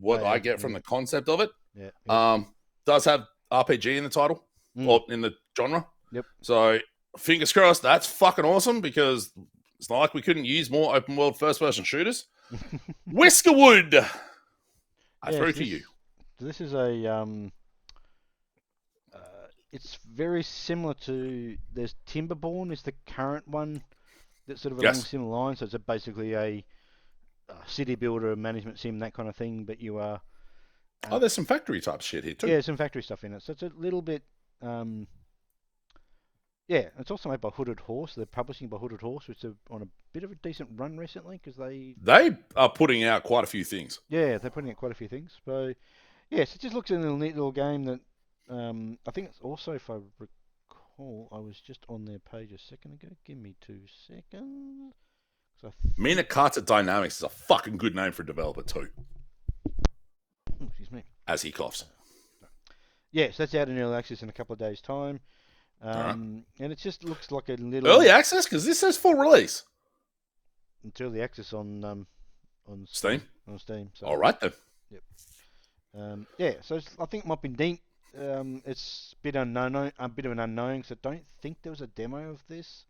I get from the concept of it. Yeah. Does have RPG in the title, or in the genre. Yep. So, fingers crossed, that's fucking awesome, because it's not like we couldn't use more open-world first-person shooters. Whiskerwood! I throw it to you. This is a... it's very similar to... There's Timberborn is the current one. That's sort of along similar lines. So it's basically a city builder, management sim, that kind of thing. But you are. There's some factory type shit here too. Yeah, some factory stuff in it. So it's a little bit. It's also made by Hooded Horse. They're publishing by Hooded Horse, which are on a bit of a decent run recently because they are putting out quite a few things. Yeah, they're putting out quite a few things. So yes, it just looks like a neat little game that I think it's also, if I recall, I was just on their page a second ago. Give me 2 seconds. Minakata Dynamics is a fucking good name for a developer too. Excuse me. As he coughs. Yes, that's out in early access in a couple of days' time. And it just looks like a little... Early access? Because this says full release. It's early access on Steam? On Steam. So. All right, then. Yep. So I think it might be neat. It's a bit of an unknown, because I don't think there was a demo of this.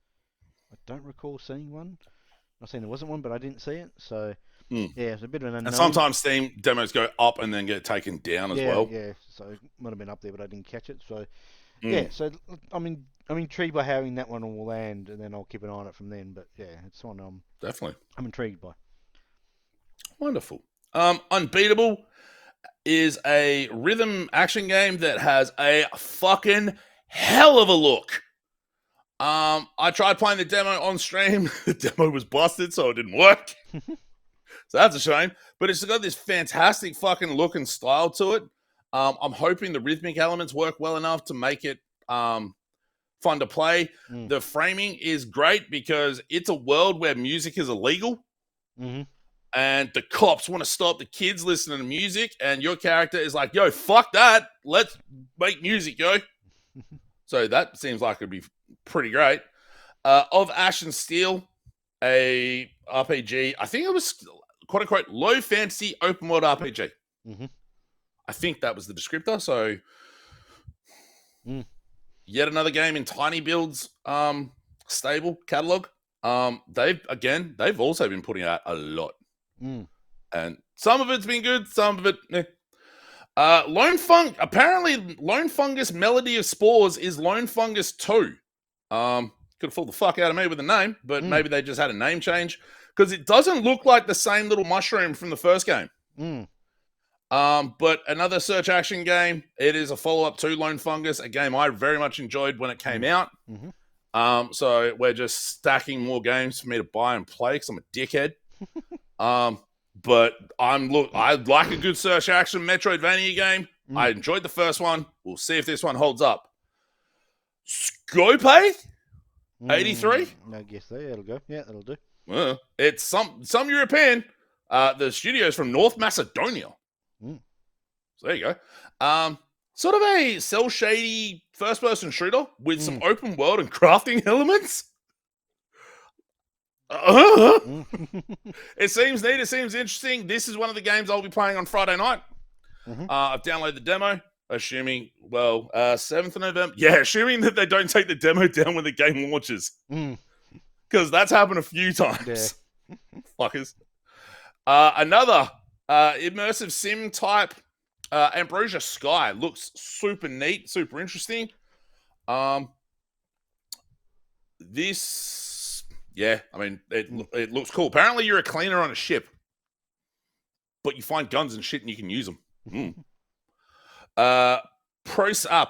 I don't recall seeing one. I'm not saying there wasn't one, but I didn't see it. So, yeah, it's a bit of an unknown. And sometimes Steam demos go up and then get taken down as well. Yeah, so it might have been up there, but I didn't catch it. So, yeah, so I'm intrigued by how that one will land, and then I'll keep an eye on it from then. But yeah, it's one definitely I'm intrigued by. Wonderful. Unbeatable is a rhythm action game that has a fucking hell of a look. I tried playing the demo on stream. The demo was busted, so it didn't work. So that's a shame. But it's got this fantastic fucking look and style to it. I'm hoping the rhythmic elements work well enough to make it fun to play. The framing is great because it's a world where music is illegal. And the cops want to stop the kids listening to music, and your character is like, yo, fuck that. Let's make music, yo. So that seems like it'd be pretty great. Of Ash and Steel, a RPG. I think it was quote unquote low fantasy open world RPG. I think that was the descriptor. So yet another game in Tiny Build's stable catalog. They've also been putting out a lot. And some of it's been good, some of it apparently Lone Fungus Melody of Spores is Lone Fungus 2. Could have fooled the fuck out of me with the name, but maybe they just had a name change because it doesn't look like the same little mushroom from the first game. But another search action game. It is a follow-up to Lone Fungus, a game I very much enjoyed when it came out. So we're just stacking more games for me to buy and play because I'm a dickhead. But I like a good search action Metroidvania game. I enjoyed the first one. We'll see if this one holds up. Scope 83? I guess so. Yeah, it'll go. Yeah, that'll do. It's some European. The studio's from North Macedonia. So there you go. Sort of a cel-shady first-person shooter with some open world and crafting elements. It seems neat. It seems interesting. This is one of the games I'll be playing on Friday night. I've downloaded the demo, assuming, 7th of November. Yeah, assuming that they don't take the demo down when the game launches. Because that's happened a few times. Yeah. Fuckers. Another immersive sim type, Ambrosia Sky. Looks super neat, super interesting. It looks cool. Apparently, you're a cleaner on a ship, but you find guns and shit and you can use them.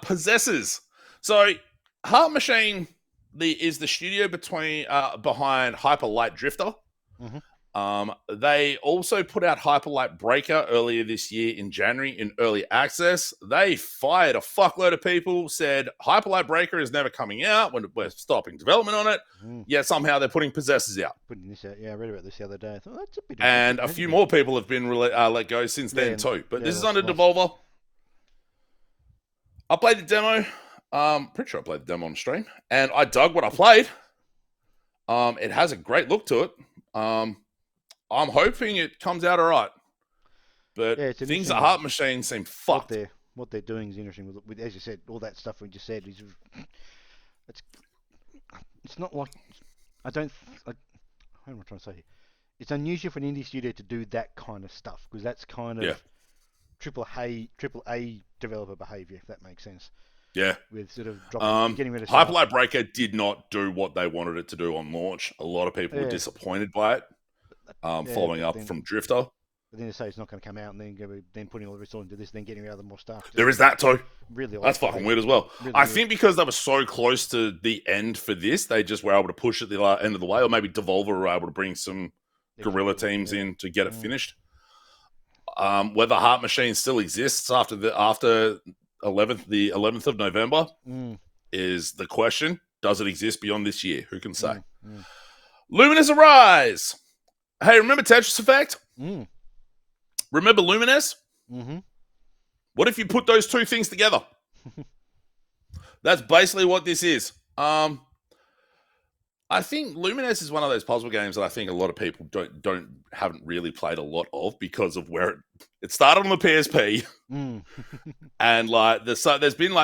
Possessors. So, Heart Machine is the studio behind Hyper Light Drifter. They also put out Hyper Light Breaker earlier this year in January in early access. They fired a fuckload of people, said Hyper Light Breaker is never coming out when we're stopping development on it. Yet somehow they're putting Possessors out. Putting this out, yeah, I read about this the other day. I thought that's a bit. And a few more people have been let go since then too. But this is under Devolver. I played the demo. Pretty sure I played the demo on stream, and I dug what I played. It has a great look to it. I'm hoping it comes out all right. But things at Heart Machine seem fucked. What they're doing is interesting. With, as you said, all that stuff we just said is it's not like how am I trying to say here? It's unusual for an indie studio to do that kind of stuff because that's kind of triple A developer behavior, if that makes sense. Yeah. With sort of dropping, getting rid of Hyper Light Breaker did not do what they wanted it to do on launch. A lot of people were disappointed by it. Following up from Drifter. But then they say it's not going to come out, and then putting all the resources into this, then getting rid of more stuff. There is that too. Really, that's fucking weird as well. Really I think because they were so close to the end for this, they just were able to push at the end of the way, or maybe Devolver were able to bring some guerrilla teams in to get it finished. Whether Heart Machine still exists after the 11th of November is the question. Does it exist beyond this year? Who can say? Luminous Arise. Hey, remember Tetris Effect? Remember Lumines? What if you put those two things together? That's basically what this is. I think Lumines is one of those puzzle games that I think a lot of people haven't really played a lot of because of where it started on the PSP. And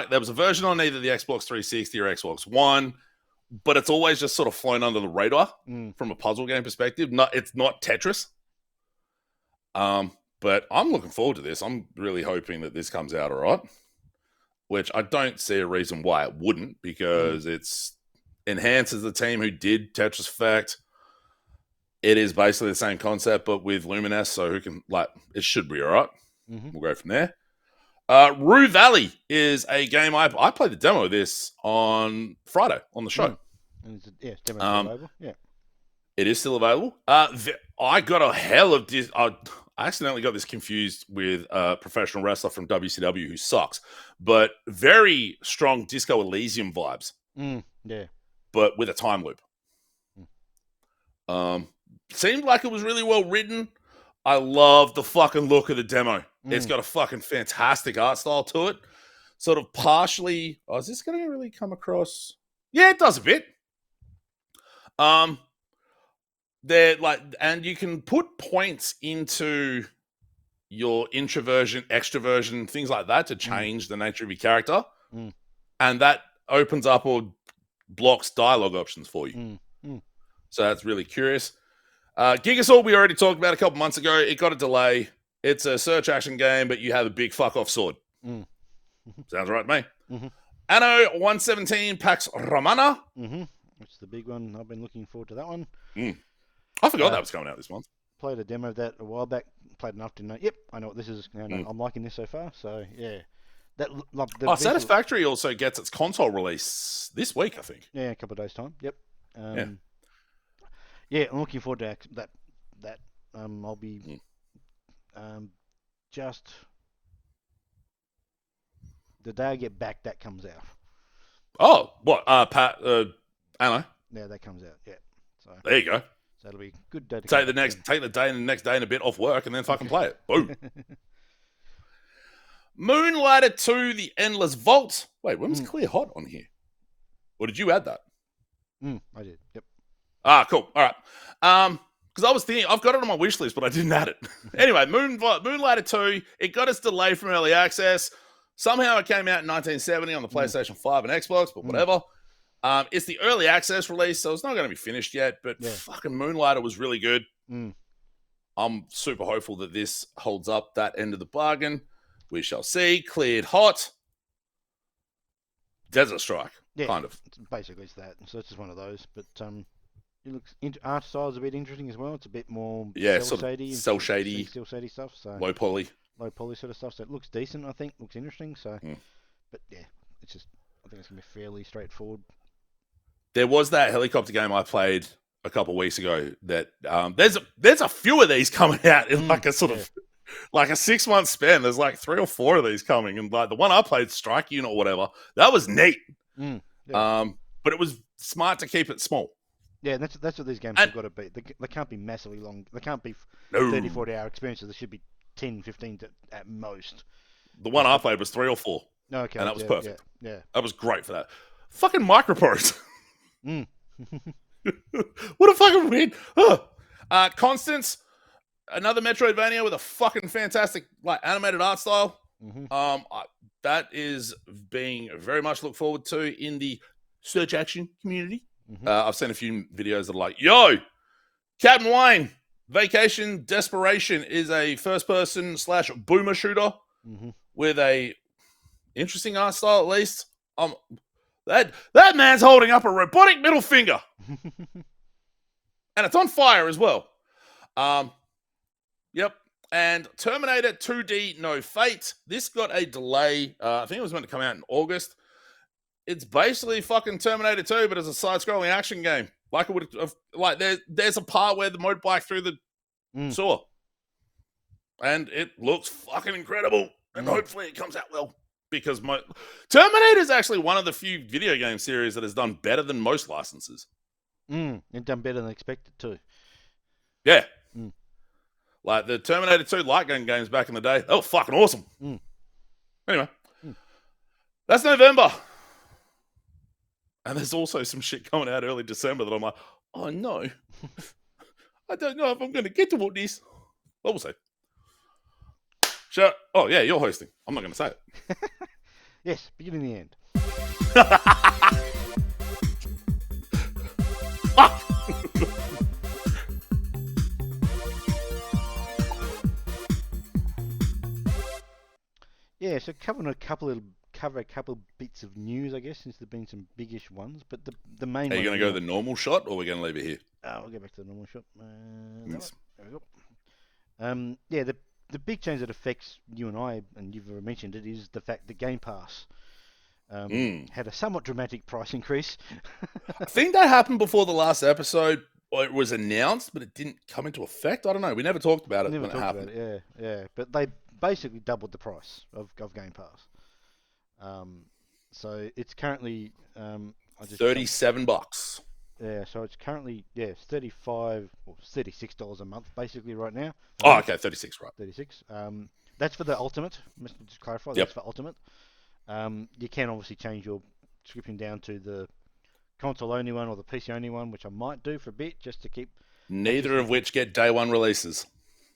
there was a version on either the Xbox 360 or Xbox One, but it's always just sort of flown under the radar from a puzzle game perspective. It's not Tetris. But I'm looking forward to this. I'm really hoping that this comes out all right, which I don't see a reason why it wouldn't, because it's enhances the team who did Tetris Effect. It is basically the same concept, but with Lumines, so it should be all right. We'll go from there. Rue Valley is a game I played the demo of this on Friday on the show. And it's demo available. Yeah. It is still available. I got a hell of I accidentally got this confused with a professional wrestler from WCW who sucks, but very strong Disco Elysium vibes. Yeah. But with a time loop. Seemed like it was really well written. I love the fucking look of the demo. It's got a fucking fantastic art style to it. Sort of partially. Oh, is this going to really come across? Yeah, it does a bit. They're like, and you can put points into your introversion, extroversion, things like that to change the nature of your character, and that opens up or blocks dialogue options for you. So that's really curious. Gigasaur, we already talked about a couple months ago. It got a delay. It's a search action game, but you have a big fuck off sword. Sounds right to me. Anno 117 Pax Romana. It's the big one. I've been looking forward to that one. I forgot that was coming out this month. Played a demo of that a while back. Played enough to know. Yep, I know what this is. I'm liking this so far. So yeah, that Satisfactory also gets its console release this week, I think. Yeah, a couple of days time. Yep. Yeah, I'm looking forward to that. I'll be just the day I get back, that comes out. Oh, what? Pat, Anno. Yeah, that comes out. Yeah. So there you go. So it'll be a good day to take the day and the next day and a bit off work and then fucking play it. Boom. Moonlighter 2, The Endless Vault. Wait, when was Clear Hot on here? Or did you add that? I did. Yep. Cool. All right. Because I was thinking, I've got it on my wish list, but I didn't add it. Anyway, Moonlighter 2, it got its delay from early access. Somehow it came out in 1970 on the PlayStation 5 and Xbox, but whatever. It's the early access release, so it's not going to be finished yet, but fucking Moonlighter was really good. I'm super hopeful that this holds up that end of the bargain. We shall see. Cleared Hot. Desert Strike, kind of. Basically, it's that. So it's just one of those, but it looks art style is a bit interesting as well. It's a bit more cell shady stuff. So low poly sort of stuff. So it looks decent. I think looks interesting. So, but yeah, it's just I think it's gonna be fairly straightforward. There was that helicopter game I played a couple of weeks ago. That there's a few of these coming out in like a sort of like a 6 month span. There's like 3 or 4 of these coming, and like the one I played, Strike Unit or whatever, that was neat. But it was smart to keep it small. Yeah, that's what these games have got to be. They can't be massively long. They can't be 30, 40 hour experiences. They should be 10, 15 at most. The one I played was 3 or 4. Okay, and that was perfect. Yeah, that was great for that. Fucking micropros. What a fucking weird. Constance, another Metroidvania with a fucking fantastic like animated art style. That is being very much looked forward to in the search action community. I've seen a few videos that are like, yo, Captain Wayne, Vacation Desperation is a first-person / boomer shooter with a interesting art style, at least. That man's holding up a robotic middle finger. And it's on fire as well. Yep. And Terminator 2D No Fate. This got a delay. I think it was meant to come out in August. It's basically fucking Terminator 2, but it's a side-scrolling action game. Like it would have, like there's a part where the motorbike through the sewer, and it looks fucking incredible. And hopefully it comes out well because Terminator is actually one of the few video game series that has done better than most licenses. And done better than expected too. Yeah. Like the Terminator 2 light gun games back in the day, they were fucking awesome. Anyway, that's November. And there's also some shit coming out early December that I'm like, oh no. I don't know if I'm going to get to all this. Well, we'll see. Sure. Oh, yeah, you're hosting. I'm not going to say it. Yes, begin in the end. Fuck! Yeah, so cover a couple bits of news, I guess, since there've been some biggish ones. But the main. Are you going to go the normal shot, or are we going to leave it here? I'll go back to the normal shot. There we go. Yeah, the big change that affects you and I, and you've already mentioned it, is the fact that Game Pass had a somewhat dramatic price increase. I think that happened before the last episode. it was announced, but it didn't come into effect. I don't know. We never talked about it when it happened. Yeah. But they basically doubled the price of Game Pass. So it's currently $37. Yeah, so it's currently it's $35 or $36 a month basically right now. Oh, okay, 36, right? 36. That's for the Ultimate. Just to clarify, Yep. that's for Ultimate. You can obviously change your subscription down to the console only one or the PC only one, which I might do for a bit just to keep. Neither of which get day one releases.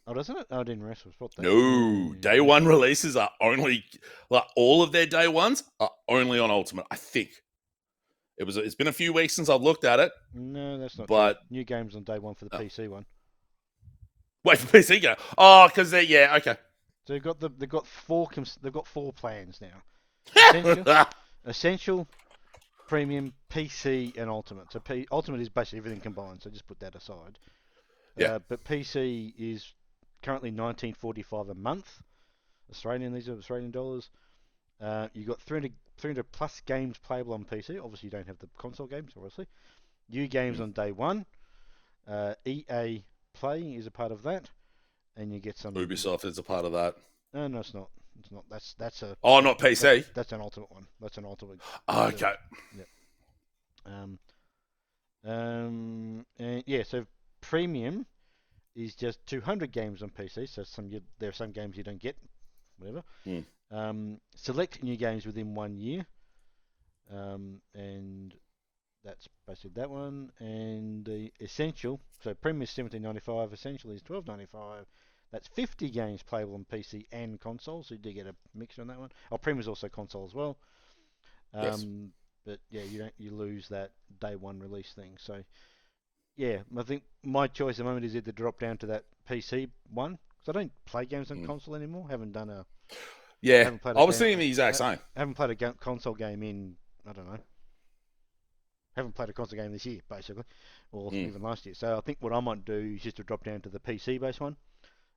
Oh, doesn't it? Oh, I didn't realize what that. No, day one releases are only all of their day ones are only on Ultimate. I think it's been a few weeks since I've looked at it. No, that's not true. New games on day one for the PC one. Wait for PC go. Oh, because okay. So they've got four plans now. Essential, Premium, PC, and Ultimate. So Ultimate is basically everything combined. So just put that aside. Yeah. But PC is currently $19.45 a month. Australian. These are Australian dollars. You got 300 plus games playable on PC. Obviously, you don't have the console games. Obviously, new games on day one. EA Play is a part of that, and you get some. Ubisoft is a part of that. No, it's not. It's not. That's a. Oh, not PC. That's an Ultimate one. That's an Ultimate. Oh, okay. Yeah. So Premium is just 200 games on PC. So there are some games you don't get. Whatever. Select new games within 1 year. And that's basically that one. And the Essential, so Premium is $17.95, Essential is $12.95. That's 50 games playable on PC and console, so you do get a mixture on that one. Oh, Premium is also console as well. Yes. But yeah, you lose that day one release thing. So yeah, I think my choice at the moment is either drop down to that PC one, because I don't play games on console anymore. Haven't done a Yeah, I was thinking the exact same. Haven't played a console game in, I don't know. Haven't played a console game this year, basically, or even last year. So I think what I might do is just to drop down to the PC-based one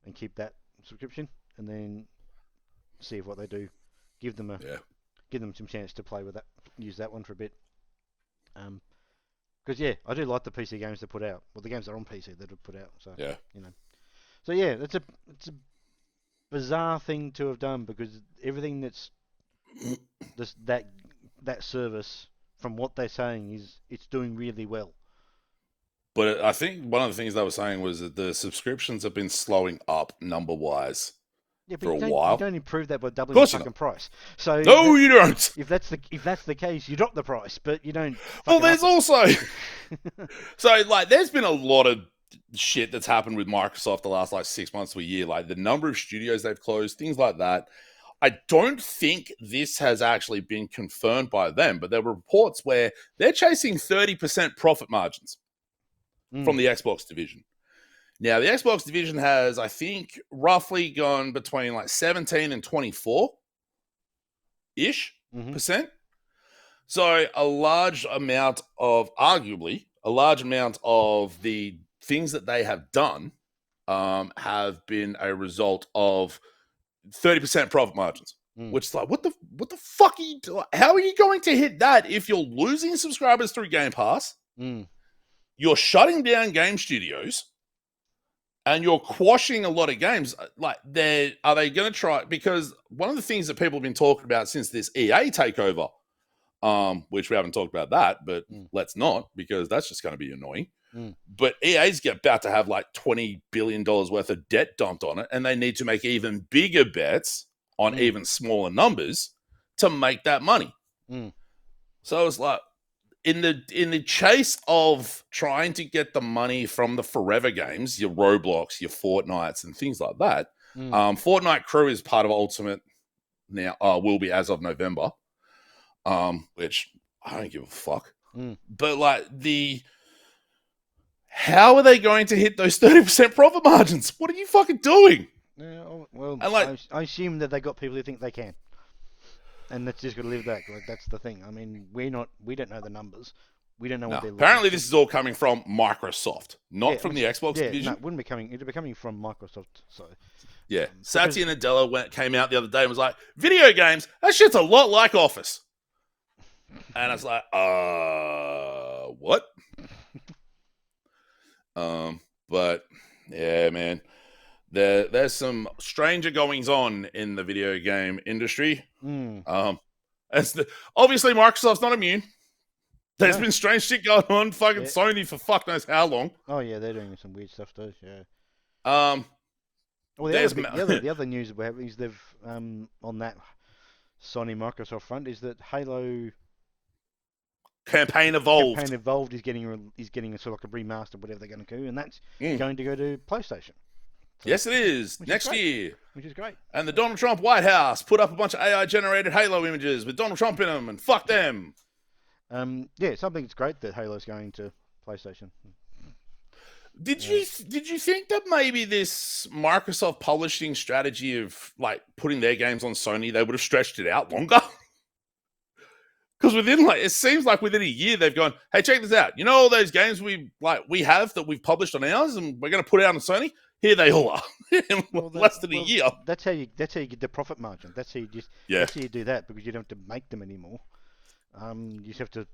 and keep that subscription, and then see what they do. Give them some chance to play with that, use that one for a bit. Because I do like the PC games they put out. Well, the games that are on PC that are put out. So So yeah, it's a bizarre thing to have done, because everything that's that service, from what they're saying, is it's doing really well. But I think one of the things they were saying was that the subscriptions have been slowing up number-wise for a while. You don't improve that by doubling the fucking price. So no, you don't. If that's the case, you drop the price, but you don't. Well, there's also so there's been a lot of shit that's happened with Microsoft the last 6 months to a year, like the number of studios they've closed, things like that. I don't think this has actually been confirmed by them, but there were reports where they're chasing 30% profit margins from the Xbox division. Now, the Xbox division has, I think, roughly gone between 17 and 24-ish percent. So arguably, a large amount of the things that they have done have been a result of 30% profit margins, which is what the fuck are you doing? How are you going to hit that if you're losing subscribers through Game Pass? You're shutting down game studios, and you're quashing a lot of games. Are they going to try? Because one of the things that people have been talking about since this EA takeover, which we haven't talked about that, but let's not, because that's just going to be annoying. But EA's about to have $20 billion worth of debt dumped on it, and they need to make even bigger bets on even smaller numbers to make that money. So it's in the chase of trying to get the money from the forever games, your Roblox, your Fortnites, and things like that. Fortnite Crew is part of Ultimate now, will be as of November, which I don't give a fuck. But how are they going to hit those 30% profit margins? What are you fucking doing? Yeah, well, I assume that they got people who think they can, and that's just got to live that. That's the thing. I mean, we don't know the numbers. We don't know what they're looking apparently, this is all coming from Microsoft, not from the Xbox division. No, it wouldn't be coming. It'd be coming from Microsoft. So yeah, Satya Nadella came out the other day and was like, "Video games, that shit's a lot like Office," and I was like, what? But yeah, man, there's some stranger goings on in the video game industry. Obviously Microsoft's not immune. There's been strange shit going on. Fucking Sony for fuck knows how long. Oh yeah, they're doing some weird stuff too. Yeah. Well, the other news we have is they've on that Sony Microsoft front is that Halo Campaign Evolved is getting a sort of like a remaster, whatever they're going to do, and that's going to go to PlayStation. So, yes, it is next year, which is great. And the Donald Trump White House put up a bunch of AI generated Halo images with Donald Trump in them, and fuck them. Yeah, something that's great that Halo's going to PlayStation. Did you think that maybe this Microsoft publishing strategy of like putting their games on Sony, they would have stretched it out longer? Because it seems like within a year they've gone, hey, check this out. You know all those games we have that we've published on ours, and we're going to put it out on Sony. Here they all are. In less than a year. That's how you get the profit margin. That's how you do that, because you don't have to make them anymore. You just have to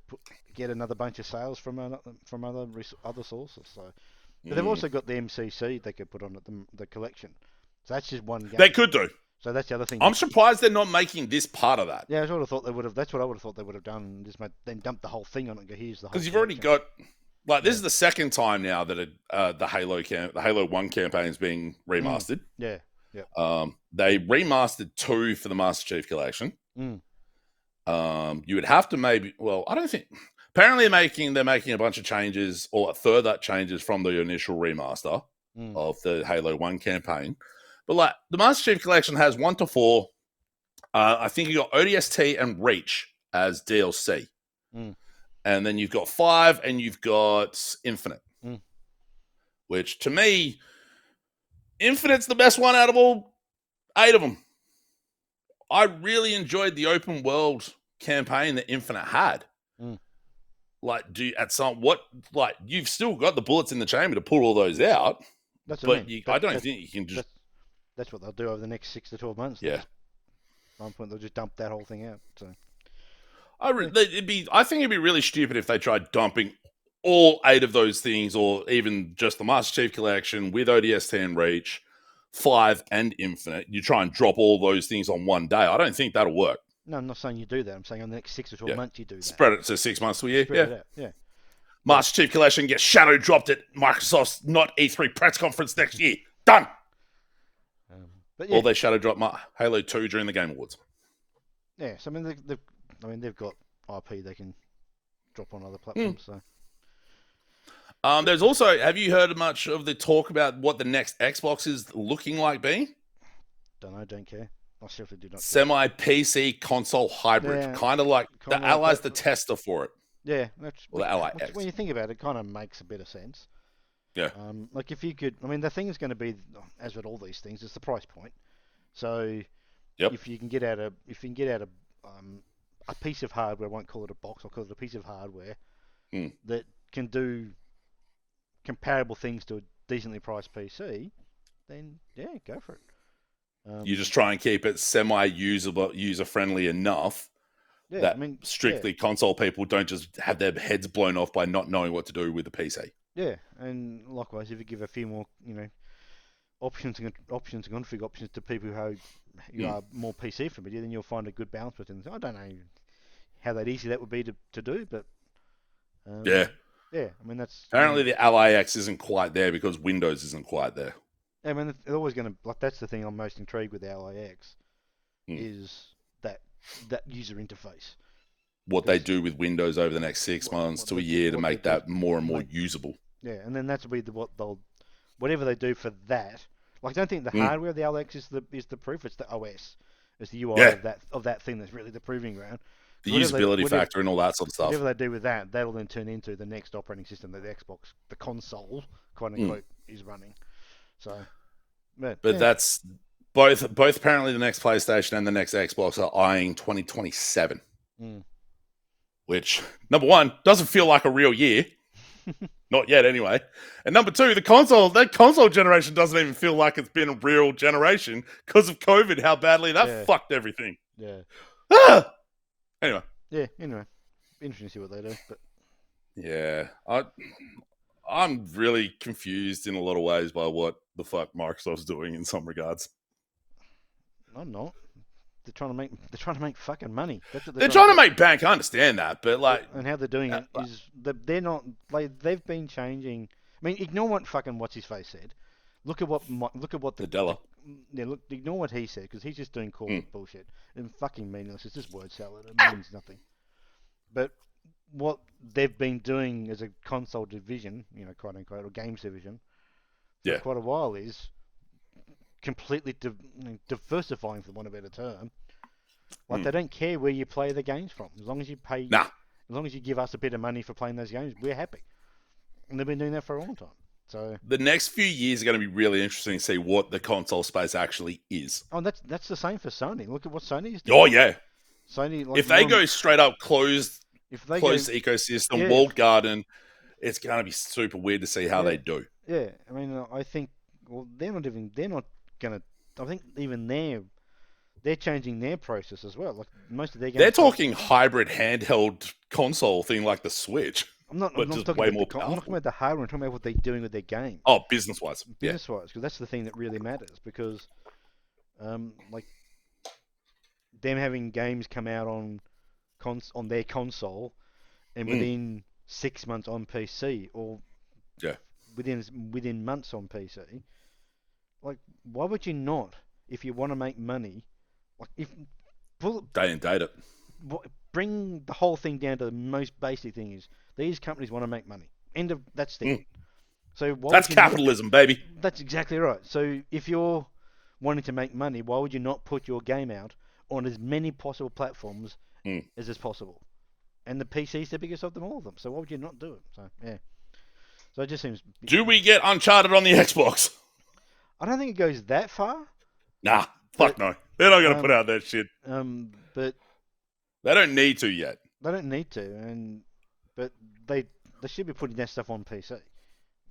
get another bunch of sales from other sources. So, but they've also got the MCC they could put on the collection. So that's just one game. They could do. So that's the other thing. I'm surprised they're not making this part of that. Yeah, I would have thought they would have. That's what I would have thought they would have done. Then dump the whole thing on it. And go, here's the whole. Because you've already got, this is the second time now that the Halo 1 campaign is being remastered. Yeah. They remastered 2 for the Master Chief Collection. You would have to maybe. Well, I don't think. Apparently, they're making a bunch of changes or further changes from the initial remaster of the Halo 1 campaign. But the Master Chief Collection has 1 to 4. I think you got ODST and Reach as DLC, and then you've got 5 and you've got Infinite, which to me, Infinite's the best one out of all 8 of them. I really enjoyed the open world campaign that Infinite had. You've still got the bullets in the chamber to pull all those out. I don't think you can just. That's what they'll do over the next 6 to 12 months. Yeah. At one point, they'll just dump that whole thing out. So, I think it'd be really stupid if they tried dumping all 8 of those things, or even just the Master Chief Collection with ODST and Reach, 5 and Infinite. You try and drop all those things on one day. I don't think that'll work. No, I'm not saying you do that. I'm saying on the next 6 to 12 months you do that. Spread it to 6 months to a year. Spread it out. Yeah. Master Chief Collection gets shadow dropped at Microsoft's not E3 press conference next year. Done. Or they shadow drop Halo 2 during the Game Awards. Yeah, so they've got IP they can drop on other platforms. So there's also, have you heard much of the talk about what the next Xbox is looking like being? Don't care. I seriously do not. Semi PC console hybrid, kind of like the Ally's the tester for it. Yeah, the Ally X. When you think about it, it kind of makes a bit of sense. Yeah. If you could, the thing is going to be, as with all these things, it's the price point. So, if you can get out a piece of hardware, I won't call it a box, I'll call it a piece of hardware that can do comparable things to a decently priced PC, then go for it. You just try and keep it semi-usable, user-friendly enough that strictly console people don't just have their heads blown off by not knowing what to do with the PC. Yeah, and likewise, if you give a few more, options and config options to people who are more PC familiar, then you'll find a good balance between them. I don't know how that easy that would be to do, but that's apparently the Ally X isn't quite there because Windows isn't quite there. They're always going to that's the thing I'm most intrigued with the Ally X is that user interface. What they do with Windows over the next 6 months to a year to make that more and more usable. Yeah, and then that's whatever they do for that. I don't think the hardware of the Ally X is the proof. It's the OS, it's the UI of that thing that's really the proving ground. The usability factor and all that sort of stuff. Whatever they do with that, that'll then turn into the next operating system that the Xbox, the console, quote unquote, is running. So, but that's both apparently the next PlayStation and the next Xbox are eyeing 2027. Which, number one, doesn't feel like a real year. Not yet, anyway. And number two, that console generation doesn't even feel like it's been a real generation because of COVID, how badly that fucked everything. Yeah. Anyway. Yeah, anyway. Interesting to see what they do. But yeah. I'm really confused in a lot of ways by what the fuck Microsoft's doing in some regards. I'm not. They're trying to make fucking money. That's what they're trying to make bank. I understand that, but like, and how they're doing it is they're not like they've been changing. I mean, ignore what fucking what's his face said. Look at what Nadella. Ignore what he said because he's just doing corporate bullshit and fucking meaningless. It's just word salad. It means nothing. But what they've been doing as a console division, quote unquote, or games division, for quite a while is completely diversifying, for want of a better term. Like they don't care where you play the games from, as long as you pay. Nah. As long as you give us a bit of money for playing those games, we're happy. And they've been doing that for a long time. So the next few years are going to be really interesting to see what the console space actually is. Oh, that's the same for Sony. Look at what Sony is doing. Oh yeah, Sony. Like, if they go straight up closed ecosystem, walled garden, it's going to be super weird to see how they do. Yeah, I mean, I think they're not going to. I think even they're changing their process as well. Like most of their games. They're talking hybrid handheld console thing like the Switch. I'm not talking about the hardware. I'm talking about what they're doing with their game. Oh, business-wise. Business-wise, because that's the thing that really matters. Because, like, them having games come out on their console, and within 6 months on PC, or within months on PC. Like, why would you not, if you want to make money, day and date it. Bring the whole thing down to the most basic thing is these companies want to make money. That's it. So that's capitalism, baby. That's exactly right. So if you're wanting to make money, why would you not put your game out on as many possible platforms as is possible? And the PC is the biggest of them all of them. So why would you not do it? So yeah. So it just seems. Do we get Uncharted on the Xbox? I don't think it goes that far. Nah, fuck no. They're not going to put out that shit. But they don't need to yet. They don't need to, but they should be putting that stuff on PC.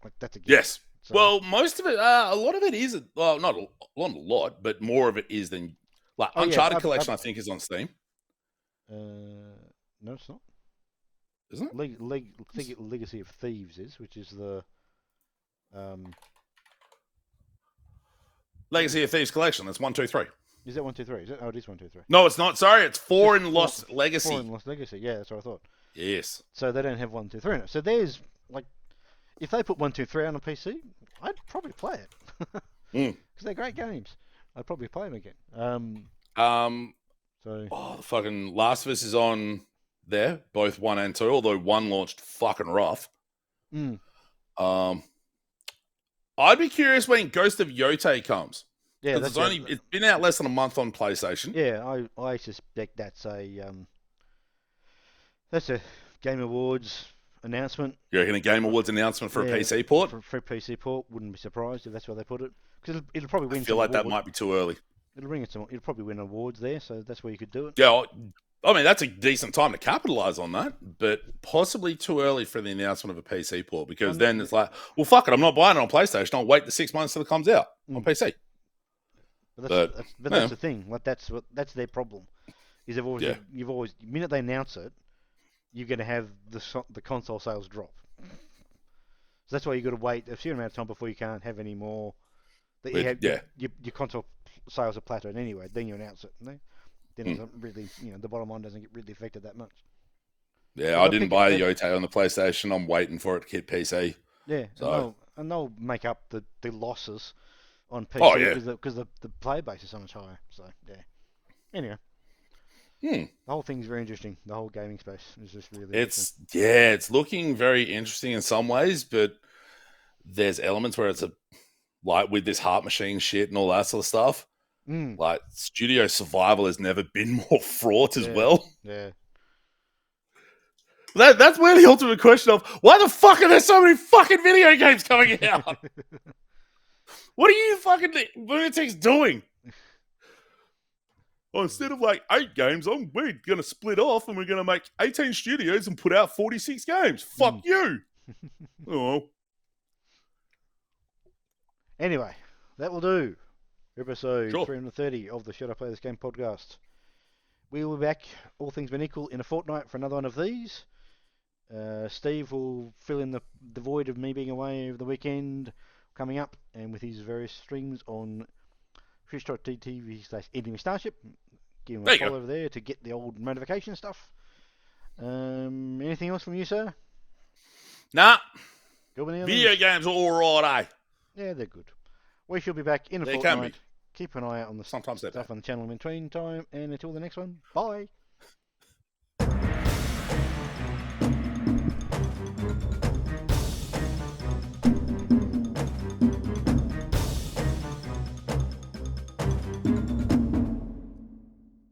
Like that's a given. Yes. So, well, most of it, a lot of it is. Well, not a lot, but more of it is than like Uncharted Collection. I think is on Steam. No, it's not. Isn't it? Legacy of Thieves is, which is the Legacy of Thieves Collection. That's 1, 2, 3. Is that 1, 2, 3? Is it? Oh, it is 1, 2, 3. No, it's not. Sorry, it's 4 in Lost Legacy. 4 in Lost Legacy. Yeah, that's what I thought. Yes. So they don't have 1, 2, 3 in it. So there's like, if they put 1, 2, 3 on a PC, I'd probably play it because they're great games. I'd probably play them again. The fucking Last of Us is on there, both 1 and 2. Although 1 launched fucking rough. I'd be curious when Ghost of Yotei comes. Yeah, it's been out less than a month on PlayStation. Yeah, I suspect that's a Game Awards announcement. You reckon a Game Awards announcement for a PC port? For a PC port, wouldn't be surprised if that's where they put it. Because it'll probably win. I feel like that might be too early. It'll probably win awards there, so that's where you could do it. Yeah, I mean that's a decent time to capitalize on that, but possibly too early for the announcement of a PC port because then it's like, well, fuck it, I'm not buying it on PlayStation. I'll wait the 6 months till it comes out on PC. But that's the thing. Like that's their problem. Is the minute they announce it, you're going to have the console sales drop. So that's why you got to wait a certain amount of time before you can't have any more. Your console sales are plateaued anyway. Then you announce it. Then it doesn't really, the bottom line doesn't get really affected that much. Yeah, I didn't buy the Yotei on the PlayStation. I'm waiting for it to hit PC. Yeah, so. and they'll make up the losses on PC because the player base is so much higher. So yeah. Anyway. The whole thing's very interesting. The whole gaming space is just really interesting. It's looking very interesting in some ways, but there's elements where it's like with this heart machine shit and all that sort of stuff. Like studio survival has never been more fraught as well. Yeah. That's where the ultimate question of why the fuck are there so many fucking video games coming out? What are you fucking lunatics doing? Well, instead of like 8 games, we're going to split off and we're going to make 18 studios and put out 46 games. Fuck you. Oh. Anyway, that will do. Episode 330 of the Should I Play This Game podcast. We will be back, all things being equal, in a fortnight for another one of these. Steve will fill in the void of me being away over the weekend coming up, and with his various streams on twitch.tv/Enemy Starship. Give him a follow over there to get the old notification stuff. Anything else from you, sir? Nah. Video games are alright, eh? Yeah, they're good. We shall be back in a fortnight. Keep an eye out on the stuff on the channel in between time, and until the next one, bye.